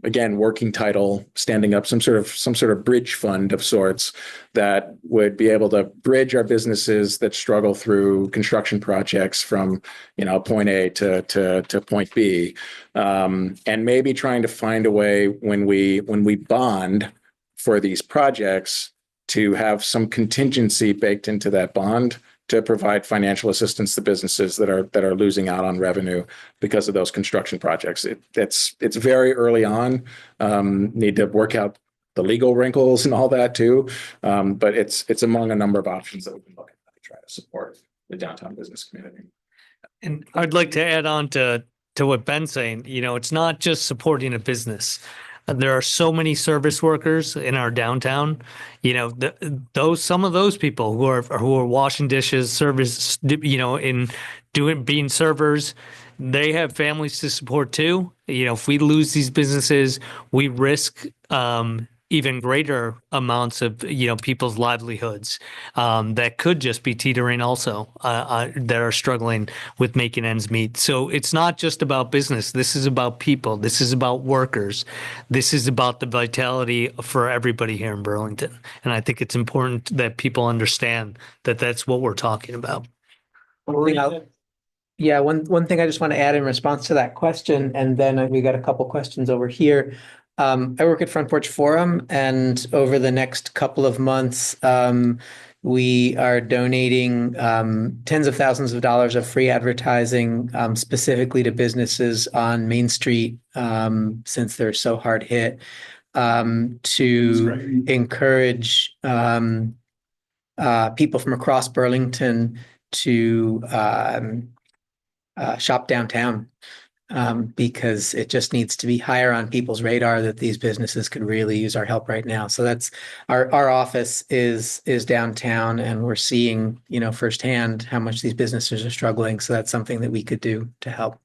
again, working title, standing up some sort of bridge fund of sorts that would be able to bridge our businesses that struggle through construction projects from, point A to point B. And maybe trying to find a way when we bond for these projects to have some contingency baked into that bond to provide financial assistance to businesses that are losing out on revenue because of those construction projects. It's very early on. Need to work out the legal wrinkles and all that too. But it's among a number of options that we can look at to try to support the downtown business community. And I'd like to add on to what Ben's saying. It's not just supporting a business. There are so many service workers in our downtown. Some of those people who are washing dishes, service, in being servers, they have families to support too. If we lose these businesses, we risk even greater amounts of people's livelihoods that could just be teetering also that are struggling with making ends meet. So it's not just about business. This is about people. This is about workers. This is about the vitality for everybody here in Burlington. And I think it's important that people understand that that's what we're talking about. One thing I just want to add in response to that question, and then we got a couple questions over here. I work at Front Porch Forum, and over the next couple of months, we are donating tens of thousands of dollars of free advertising specifically to businesses on Main Street since they're so hard hit to encourage people from across Burlington to shop downtown. Because it just needs to be higher on people's radar that these businesses could really use our help right now. So that's our office is downtown, and we're seeing, firsthand how much these businesses are struggling. So that's something that we could do to help.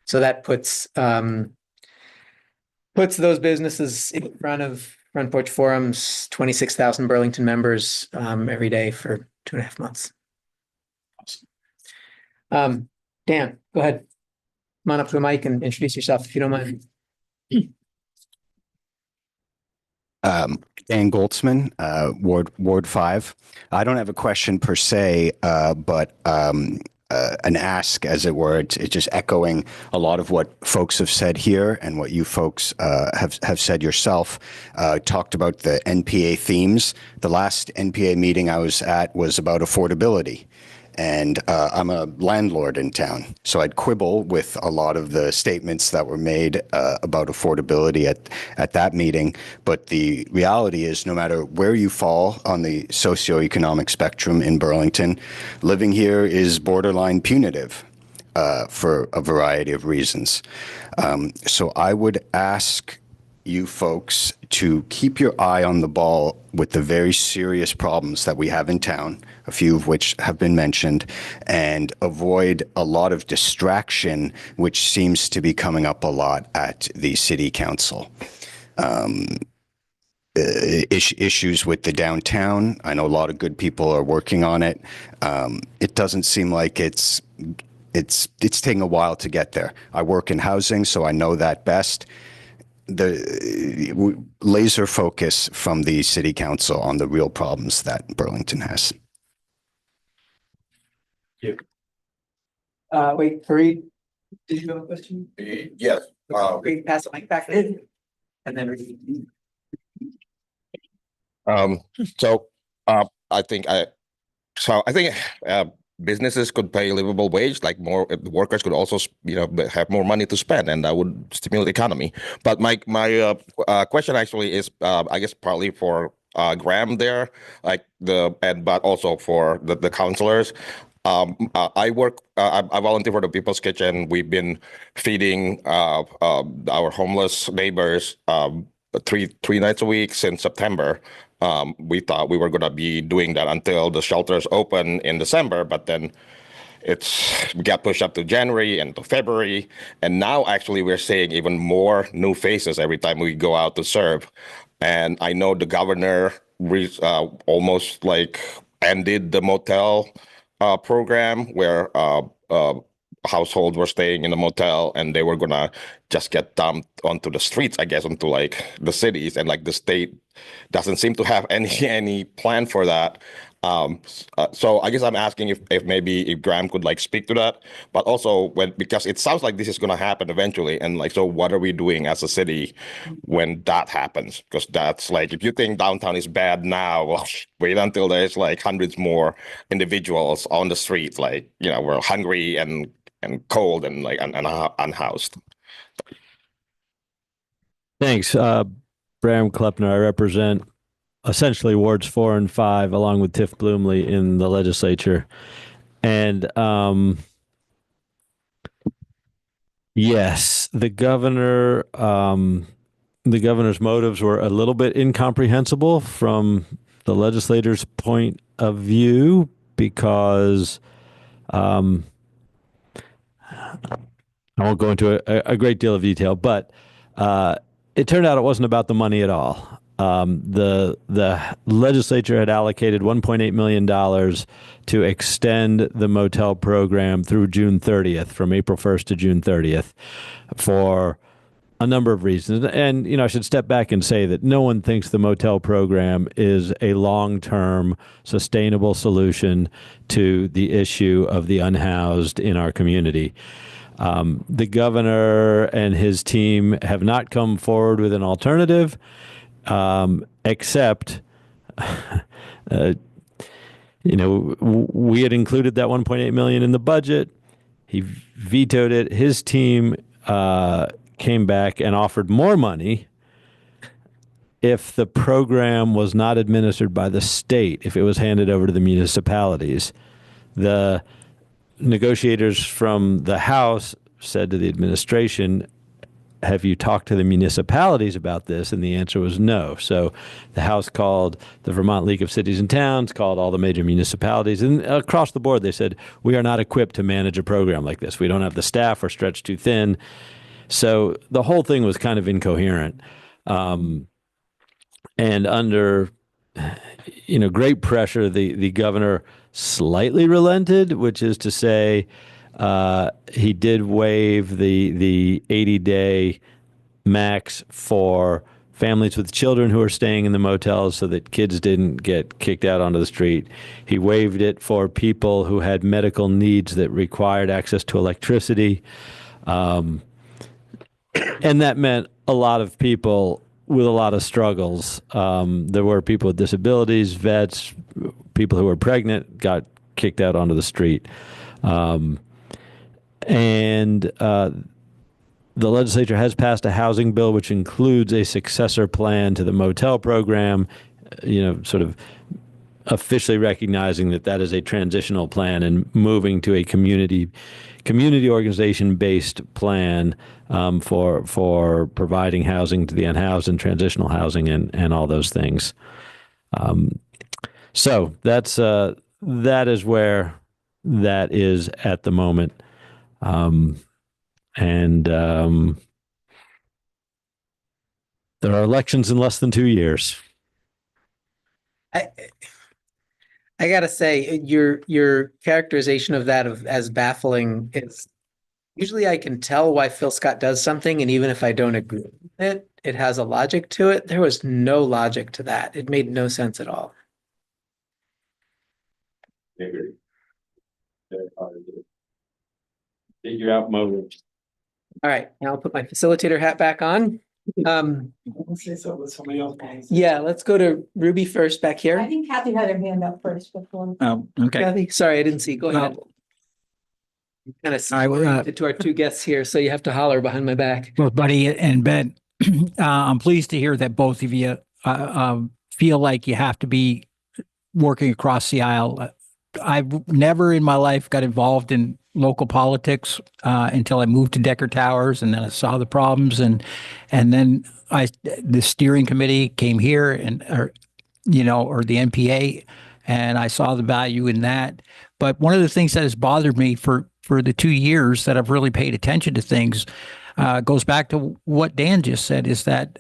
So that puts those businesses in front of Front Porch Forum's 26,000 Burlington members every day for 2.5 months. Awesome. Dan, go ahead. Come on up to the mic and introduce yourself if you don't mind. Dan Goldsman, Ward 5. I don't have a question per se, but an ask, as it were. It's just echoing a lot of what folks have said here and what you folks have said yourself. Talked about the NPA themes. The last NPA meeting I was at was about affordability. And I'm a landlord in town, so I'd quibble with a lot of the statements that were made about affordability at that meeting. But the reality is, no matter where you fall on the socioeconomic spectrum in Burlington, living here is borderline punitive for a variety of reasons. So I would ask you folks to keep your eye on the ball with the very serious problems that we have in town, a few of which have been mentioned, and avoid a lot of distraction, which seems to be coming up a lot at the city council. Issues with the downtown. I know a lot of good people are working on it. It doesn't seem like it's taking a while to get there. I work in housing, so I know that best. The laser focus from the city council on the real problems that Burlington has. Wait, Fareed, did you have a question? Yes. Great, pass the mic back in, and then I think businesses could pay a livable wage, like more workers could also, have more money to spend, and that would stimulate the economy. But my question actually is, I guess partly for Graham there, but also for the counselors. I volunteer for the People's Kitchen. We've been feeding our homeless neighbors three nights a week since September. We thought we were going to be doing that until the shelters open in December, but then we got pushed up to January and to February. And now actually we're seeing even more new faces every time we go out to serve. And I know the governor almost ended the motel program where households were staying in a motel and they were gonna just get dumped onto the streets, I guess, onto like the cities, and like the state doesn't seem to have any plan for that. So I guess I'm asking if maybe if Graham could like speak to that, but also because it sounds like this is going to happen eventually, and like, so what are we doing as a city when that happens? Because that's like, if you think downtown is bad now, well, wait until there's like hundreds more individuals on the street, like, you know, we're hungry and cold and like and unhoused. Thanks. Bram Klepner. I represent essentially wards 4 and 5, along with Tiff Bloomley in the legislature. And yes, the governor's motives were a little bit incomprehensible from the legislator's point of view, because I won't go into a great deal of detail, but it turned out it wasn't about the money at all. The legislature had allocated $1.8 million to extend the motel program through June 30th, from April 1st to June 30th, for a number of reasons. And, you know, I should step back and say that no one thinks the motel program is a long-term sustainable solution to the issue of the unhoused in our community. The governor and his team have not come forward with an alternative, except, you know, we had included that 1.8 million in the budget. He vetoed it. His team came back and offered more money if the program was not administered by the state, if it was handed over to the municipalities. The negotiators from the House said to the administration, have you talked to the municipalities about this? And the answer was no. So the House called the Vermont League of Cities and Towns, called all the major municipalities, and across the board they said, we are not equipped to manage a program like this. We don't have the staff, we're stretched too thin. So the whole thing was kind of incoherent. And under, you know, great pressure, the governor slightly relented, which is to say, he did waive the 80-day max for families with children who are staying in the motels so that kids didn't get kicked out onto the street. He waived it for people who had medical needs that required access to electricity. And that meant a lot of people with a lot of struggles. There were people with disabilities, vets, people who were pregnant got kicked out onto the street. And the legislature has passed a housing bill which includes a successor plan to the motel program, you know, sort of officially recognizing that that is a transitional plan and moving to a community organization-based plan for providing housing to the unhoused and transitional housing and all those things. So that is where that is at the moment. There are elections in less than 2 years. I gotta say, your characterization of that as baffling is usually I can tell why Phil Scott does something, and even if I don't agree with it, it has a logic to it. There was no logic to that. It made no sense at all. Figure out motives. All right, now I'll put my facilitator hat back on. Yeah, let's go to Ruby first back here. I think Kathy had her hand up first before. Oh, okay. Kathy, sorry, I didn't see. Go ahead. Kind of to our two guests here, so you have to holler behind my back. Well, Buddy and Ben, I'm pleased to hear that both of you feel like you have to be working across the aisle. I've never in my life got involved in local politics until I moved to Decker Towers, and then I saw the problems, and then the steering committee came here, or the NPA, and I saw the value in that. But one of the things that has bothered me for the 2 years that I've really paid attention to things goes back to what Dan just said, is that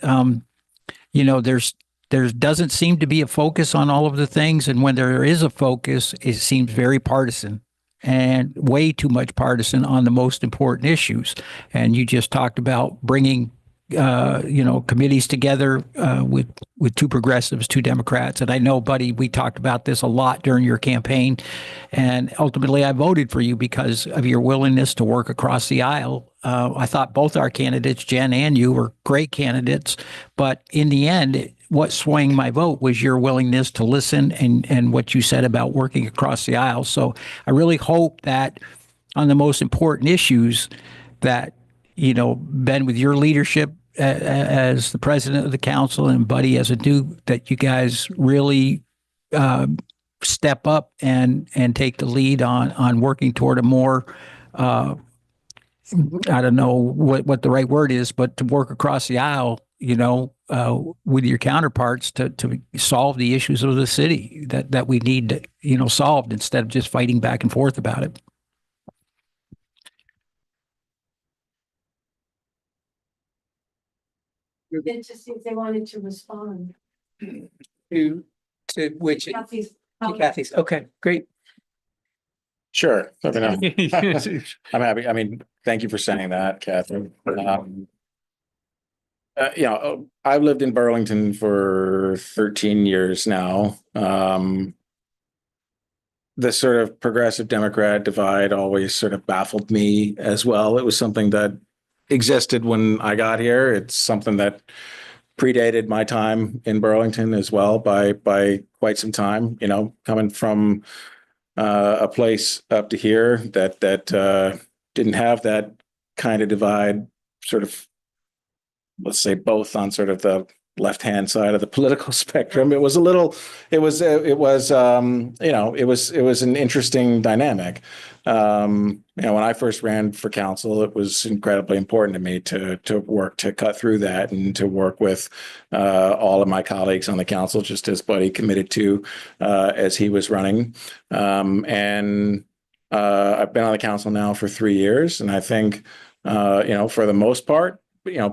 there doesn't seem to be a focus on all of the things, and when there is a focus, it seems very partisan. and way too much partisan on the most important issues. And you just talked about bringing committees together with two progressives, two Democrats. And I know, Buddy, we talked about this a lot during your campaign. And ultimately, I voted for you because of your willingness to work across the aisle. I thought both our candidates, Jen and you, were great candidates. But in the end, what swung my vote was your willingness to listen and what you said about working across the aisle. So I really hope that on the most important issues that, Ben, with your leadership as the president of the council and Buddy as a Duke, that you guys really step up and take the lead on working toward a more, I don't know what the right word is, but to work across the aisle, with your counterparts to solve the issues of the city that we need, solved instead of just fighting back and forth about it. It's just if they wanted to respond. To which? Kathy's. Kathy's. Okay, great. Sure. I'm happy. I mean, thank you for saying that, Catherine. I've lived in Burlington for 13 years now. The sort of progressive Democrat divide always sort of baffled me as well. It was something that existed when I got here. It's something that predated my time in Burlington as well by quite some time. Coming from a place up to here that didn't have that kind of divide, sort of, let's say, both on sort of the left-hand side of the political spectrum. It was an interesting dynamic. When I first ran for council, it was incredibly important to me to work to cut through that and to work with all of my colleagues on the council, just as Buddy committed to as he was running. And I've been on the council now for 3 years, and I think, for the most part,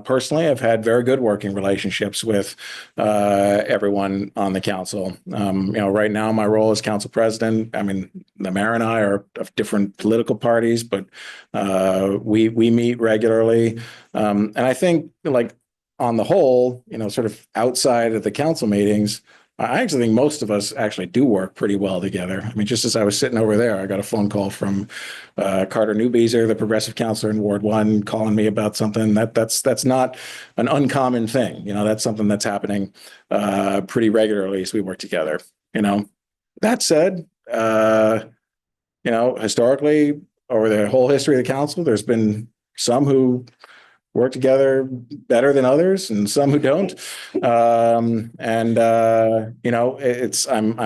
personally, I've had very good working relationships with everyone on the council. Right now, my role as council president, I mean, the mayor and I are of different political parties, but we meet regularly. And I think, like, on the whole, sort of outside of the council meetings, I actually think most of us actually do work pretty well together. I mean, just as I was sitting over there, I got a phone call from Carter Newbeezer, the progressive councilor in Ward 1, calling me about something that's not an uncommon thing. That's something that's happening pretty regularly as we work together. That said, historically, over the whole history of the council, there's been some who work together better than others and some who don't. I'm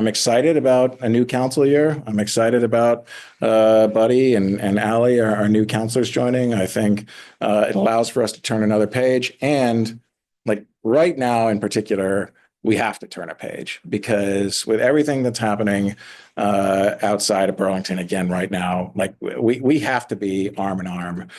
excited about a new council year. I'm excited about Buddy and Allie, our new counselors, joining. I think it allows for us to turn another page. And like right now in particular, we have to turn a page, because with everything that's happening outside of Burlington again right now, like we have to be arm in arm,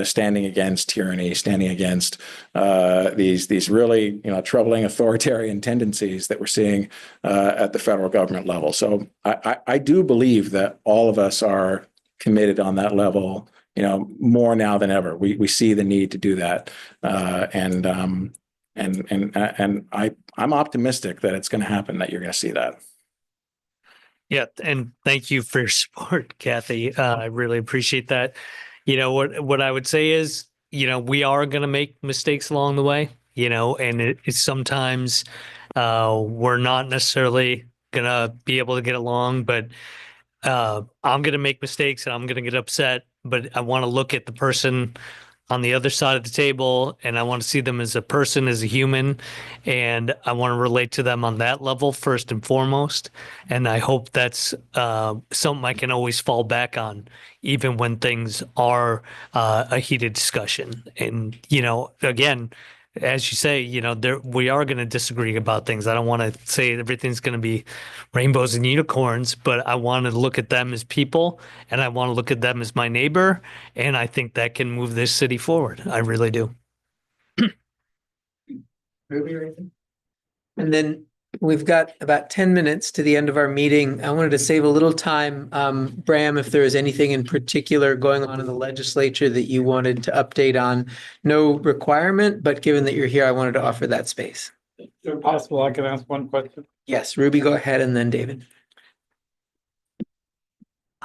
standing against tyranny, standing against these really troubling authoritarian tendencies that we're seeing at the federal government level. So I do believe that all of us are committed on that level, more now than ever. We see the need to do that, and I'm optimistic that it's going to happen, that you're going to see that. Yeah, and thank you for your support, Kathy. I really appreciate that. What I would say is, we are going to make mistakes along the way, and it's sometimes we're not necessarily going to be able to get along, but I'm going to make mistakes and I'm going to get upset, but I want to look at the person on the other side of the table, and I want to see them as a person, as a human, and I want to relate to them on that level first and foremost. And I hope that's something I can always fall back on, even when things are a heated discussion. And, again, as you say, we are going to disagree about things. I don't want to say everything's going to be rainbows and unicorns, but I want to look at them as people, and I want to look at them as my neighbor. And I think that can move this city forward. I really do. And then We've got about 10 minutes to the end of our meeting. I wanted to save a little time. Bram, if there is anything in particular going on in the legislature that you wanted to update on, no requirement, but given that you're here, I wanted to offer that space. Is it possible I can ask one question? Yes, Ruby, go ahead, and then David.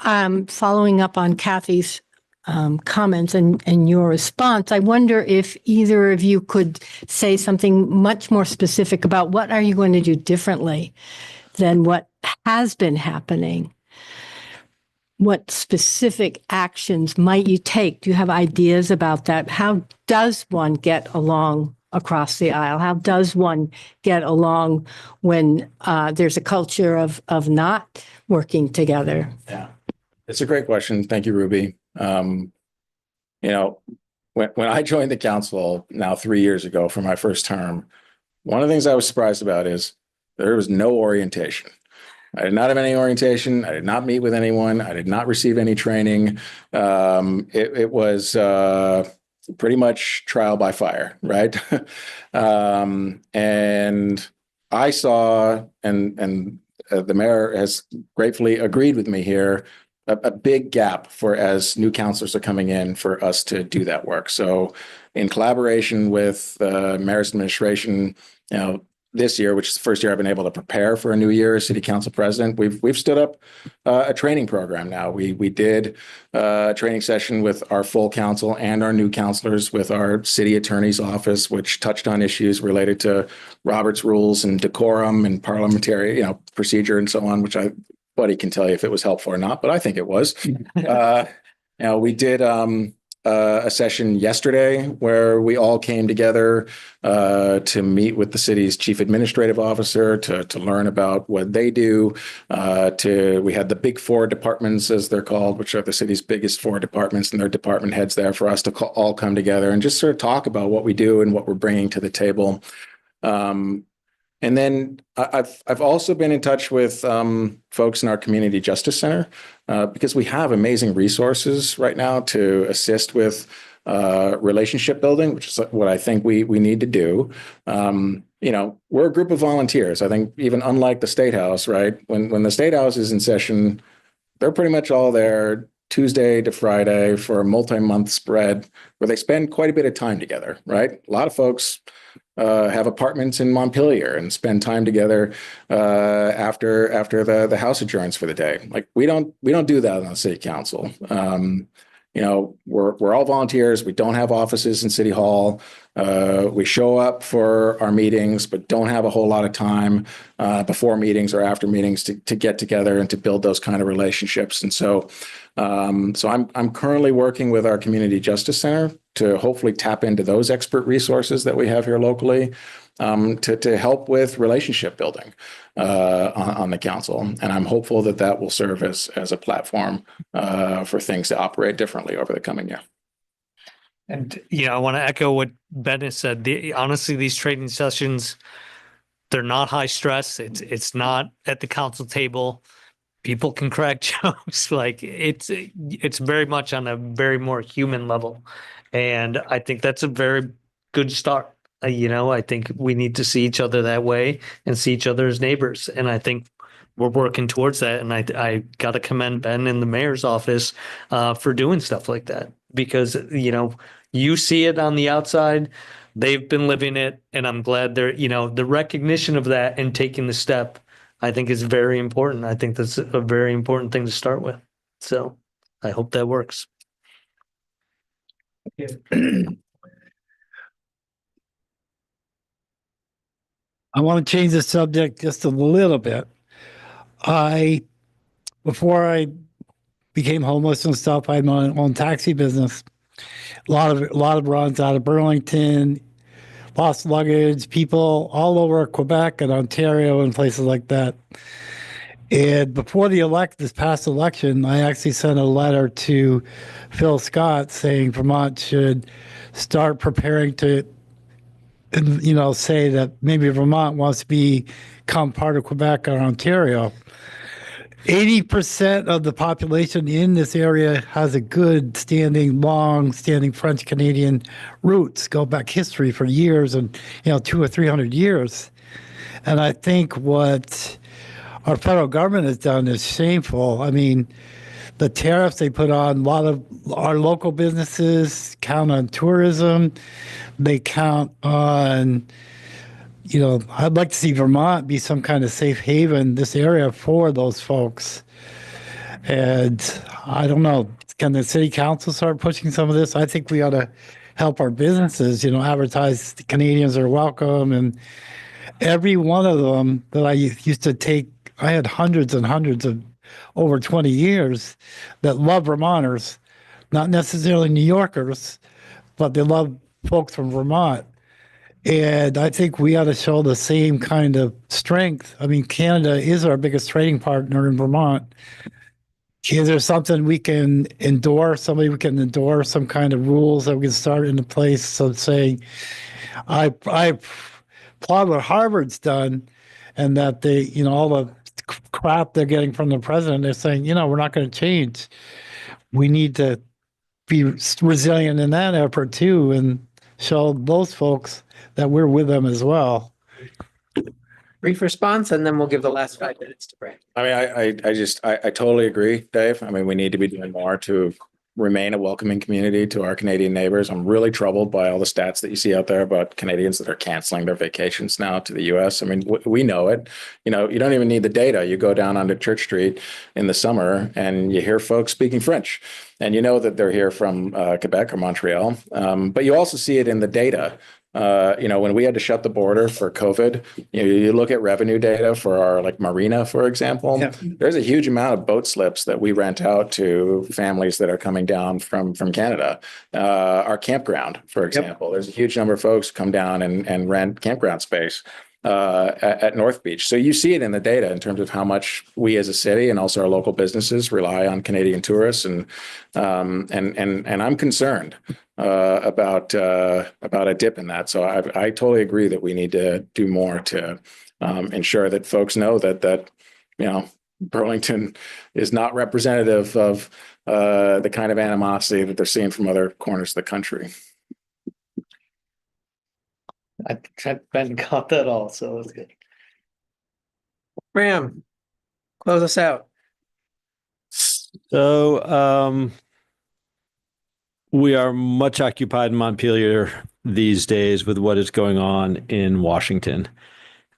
Following up on Kathy's comments and your response, I wonder if either of you could say something much more specific about what are you going to do differently than what has been happening? What specific actions might you take? Do you have ideas about that? How does one get along across the aisle? How does one get along when there's a culture of not working together? Yeah, it's a great question. Thank you, Ruby. When I joined the council now 3 years ago for my first term, one of the things I was surprised about is there was no orientation. I did not have any orientation. I did not meet with anyone. I did not receive any training. It was pretty much trial by fire, right? And I saw, and the mayor has gratefully agreed with me here, a big gap for as new counselors are coming in for us to do that work. So in collaboration with the mayor's administration, this year, which is the first year I've been able to prepare for a new year as city council president, we've stood up a training program now. We did a training session with our full council and our new counselors with our city attorney's office, which touched on issues related to Robert's rules and decorum and parliamentary, procedure and so on, which Buddy can tell you if it was helpful or not, but I think it was. We did a session yesterday where we all came together to meet with the city's chief administrative officer to learn about what they do. We had the big four departments, as they're called, which are the city's biggest four departments, and their department heads there for us to all come together and just sort of talk about what we do and what we're bringing to the table. And then I've also been in touch with folks in our community justice center because we have amazing resources right now to assist with relationship building, which is what I think we need to do. We're a group of volunteers. I think even unlike the State House, right? When the State House is in session, they're pretty much all there Tuesday to Friday for a multi-month spread where they spend quite a bit of time together, right? A lot of folks have apartments in Montpelier and spend time together after the house adjourns for the day. Like we don't do that on the city council. We're all volunteers. We don't have offices in City Hall. We show up for our meetings, but don't have a whole lot of time before meetings or after meetings to get together and to build those kind of relationships. And so I'm currently working with our community justice center to hopefully tap into those expert resources that we have here locally to help with relationship building on the council. And I'm hopeful that will serve as a platform for things to operate differently over the coming year. And, I want to echo what Ben has said. Honestly, these training sessions, they're not high stress. It's not at the council table. People can crack jokes. Like it's very much on a very more human level. And I think that's a very good start. I think we need to see each other that way and see each other as neighbors. And I think we're working towards that. And I got to commend Ben in the mayor's office for doing stuff like that because, you see it on the outside. They've been living it. And I'm glad they're, the recognition of that and taking the step, I think is very important. I think that's a very important thing to start with. So I hope that works. I want to change the subject just a little bit. Before I became homeless and stuff, I had my own taxi business. A lot of runs out of Burlington, lost luggage, people all over Quebec and Ontario and places like that. And before this past election, I actually sent a letter to Phil Scott saying Vermont should start preparing to, say that maybe Vermont wants to become part of Quebec or Ontario. 80% of the population in this area has a good long-standing French-Canadian roots, go back history for years and, 200 or 300 years. And I think what our federal government has done is shameful. I mean, the tariffs they put on a lot of our local businesses count on tourism. They count on, I'd like to see Vermont be some kind of safe haven, this area for those folks. And I don't know, can the city council start pushing some of this? I think we ought to help our businesses, advertise the Canadians are welcome. And every one of them that I used to take, I had hundreds and hundreds of over 20 years that love Vermonters, not necessarily New Yorkers, but they love folks from Vermont. And I think we ought to show the same kind of strength. I mean, Canada is our biggest trading partner in Vermont. Is there something we can endorse, some kind of rules that we can start into place? So say, I applaud what Harvard's done, and that they, all the crap they're getting from the president, they're saying, we're not going to change. We need to be resilient in that effort too, and show those folks that we're with them as well. Brief response, and then we'll give the last 5 minutes to Brad. I mean, I totally agree, Dave. I mean, we need to be doing more to remain a welcoming community to our Canadian neighbors. I'm really troubled by all the stats that you see out there about Canadians that are canceling their vacations now to the US. I mean, we know it. You don't even need the data. You go down onto Church Street in the summer and you hear folks speaking French, and you know that they're here from Quebec or Montreal. But you also see it in the data. When we had to shut the border for COVID, you look at revenue data for our marina, for example, there's a huge amount of boat slips that we rent out to families that are coming down from Canada. Our campground, for example, there's a huge number of folks who come down and rent campground space at North Beach. So you see it in the data in terms of how much we as a city and also our local businesses rely on Canadian tourists, and I'm concerned about a dip in that. So I totally agree that we need to do more to ensure that folks know that Burlington is not representative of the kind of animosity that they're seeing from other corners of the country. I Ben got that all, so it's good. Graham, close us out. So we are much occupied in Montpelier these days with what is going on in Washington.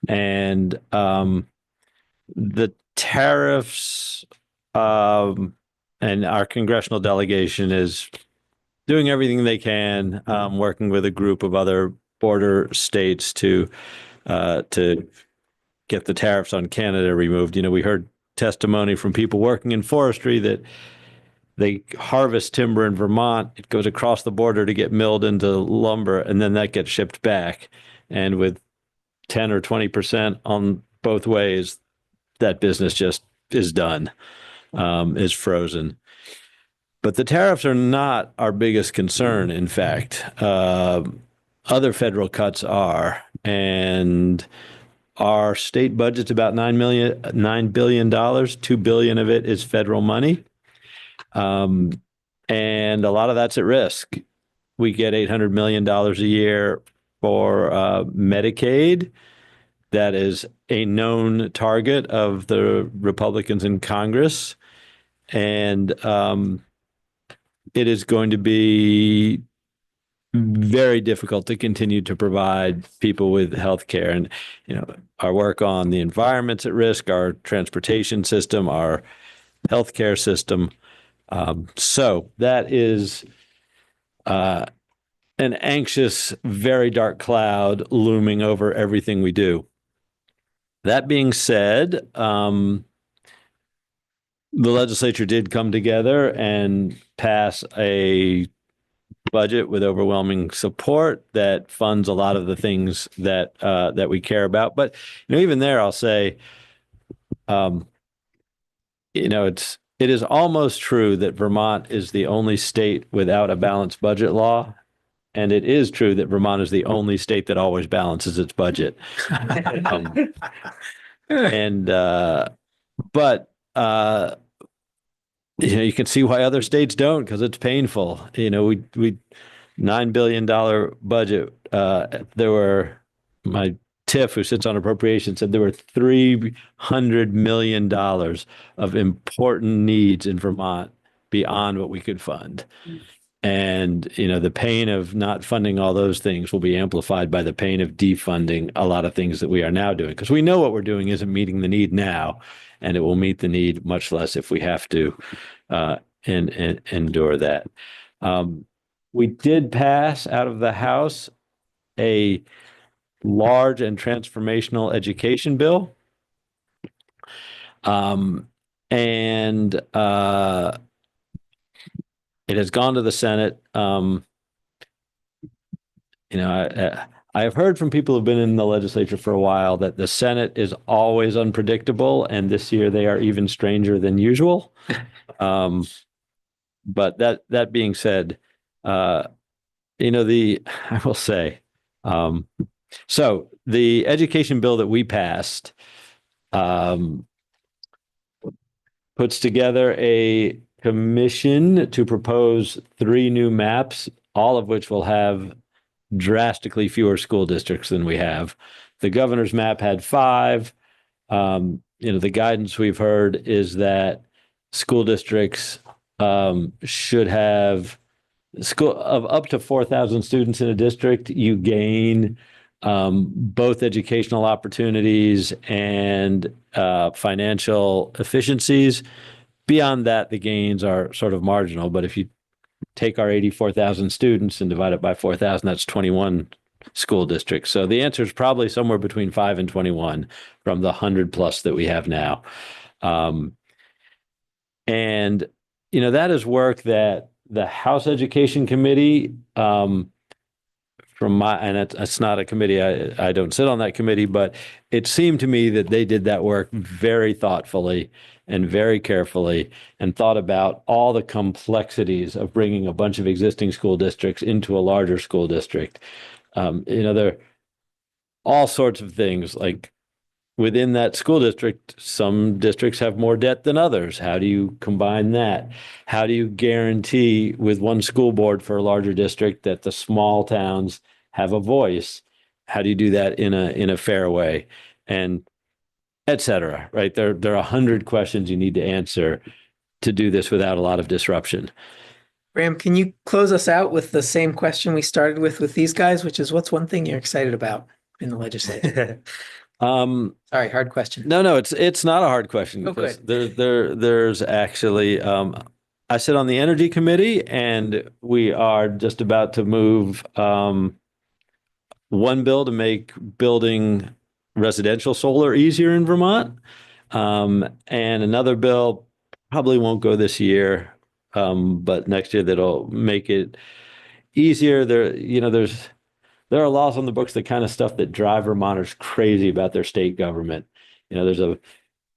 And the tariffs and our congressional delegation is doing everything they can, working with a group of other border states to get the tariffs on Canada removed. We heard testimony from people working in forestry that they harvest timber in Vermont. It goes across the border to get milled into lumber, and then that gets shipped back. And with 10 or 20% on both ways, that business just is done, is frozen. But the tariffs are not our biggest concern. In fact, other federal cuts are, and our state budget's about $9 billion. $2 billion of it is federal money. And a lot of that's at risk. We get $800 million a year for Medicaid. That is a known target of the Republicans in Congress. And it is going to be very difficult to continue to provide people with health care. And, our work on the environment's at risk, our transportation system, our healthcare system. So that is an anxious, very dark cloud looming over everything we do. That being said, the legislature did come together and pass a budget with overwhelming support that funds a lot of the things that that we care about. But even there, I'll say, it is almost true that Vermont is the only state without a balanced budget law, and it is true that Vermont is the only state that always balances its budget. But you can see why other states don't, because it's painful. We $9 billion budget. There were my Tiff, who sits on appropriations, said there were $300 million of important needs in Vermont beyond what we could fund. And, the pain of not funding all those things will be amplified by the pain of defunding a lot of things that we are now doing. Because we know what we're doing isn't meeting the need now, and it will meet the need much less if we have to endure that. We did pass out of the House a large and transformational education bill. And it has gone to the Senate. I have heard from people who've been in the legislature for a while that the Senate is always unpredictable, and this year they are even stranger than usual. But that being said, I will say, so the education bill that we passed puts together a commission to propose 3 new maps, all of which will have drastically fewer school districts than we have. The governor's map had 5. The guidance we've heard is that school districts should have of up to 4,000 students in a district. You gain both educational opportunities and financial efficiencies. Beyond that, the gains are sort of marginal. But if you take our 84,000 students and divide it by 4,000, that's 21 school districts. So the answer is probably somewhere between 5 and 21 from the 100 plus that we have now. And that is work that the House Education Committee, and it's not a committee, I don't sit on that committee, but it seemed to me that they did that work very thoughtfully and very carefully and thought about all the complexities of bringing a bunch of existing school districts into a larger school district. There are all sorts of things like within that school district, some districts have more debt than others. How do you combine that? How do you guarantee with one school board for a larger district that the small towns have a voice? How do you do that in a fair way? And et cetera, right? There are 100 questions you need to answer to do this without a lot of disruption. Graham, can you close us out with the same question we started with these guys, which is what's one thing you're excited about in the legislature? Sorry, hard question. No, it's not a hard question. Oh, good. There's actually, I sit on the Energy Committee, and we are just about to move one bill to make building residential solar easier in Vermont. And another bill probably won't go this year, but next year that'll make it easier. There are laws on the books, the kind of stuff that drive Vermonters crazy about their state government. There's a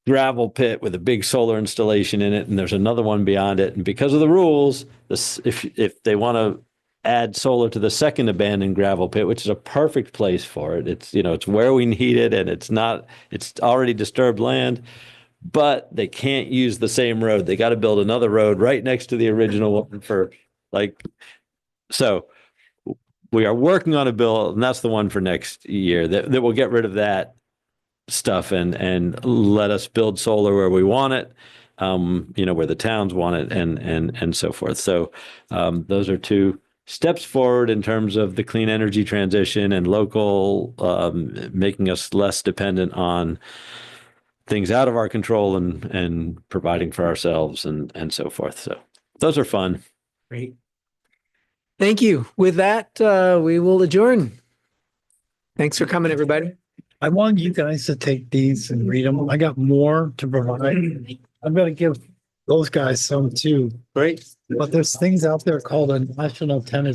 gravel pit with a big solar installation in it, and there's another one beyond it. And because of the rules, if they want to add solar to the second abandoned gravel pit, which is a perfect place for it, it's where we need it, and it's already disturbed land, but they can't use the same road. They got to build another road right next to the original one so. We are working on a bill, and that's the one for next year that will get rid of that stuff and let us build solar where we want it, where the towns want it, and so forth. So those are 2 steps forward in terms of the clean energy transition and local, making us less dependent on things out of our control and providing for ourselves and so forth. So those are fun. Great. Thank you. With that, we will adjourn. Thanks for coming, everybody. I want you guys to take these and read them. I got more to provide. I'm going to give those guys some too. Great. But there's things out there called a national tenant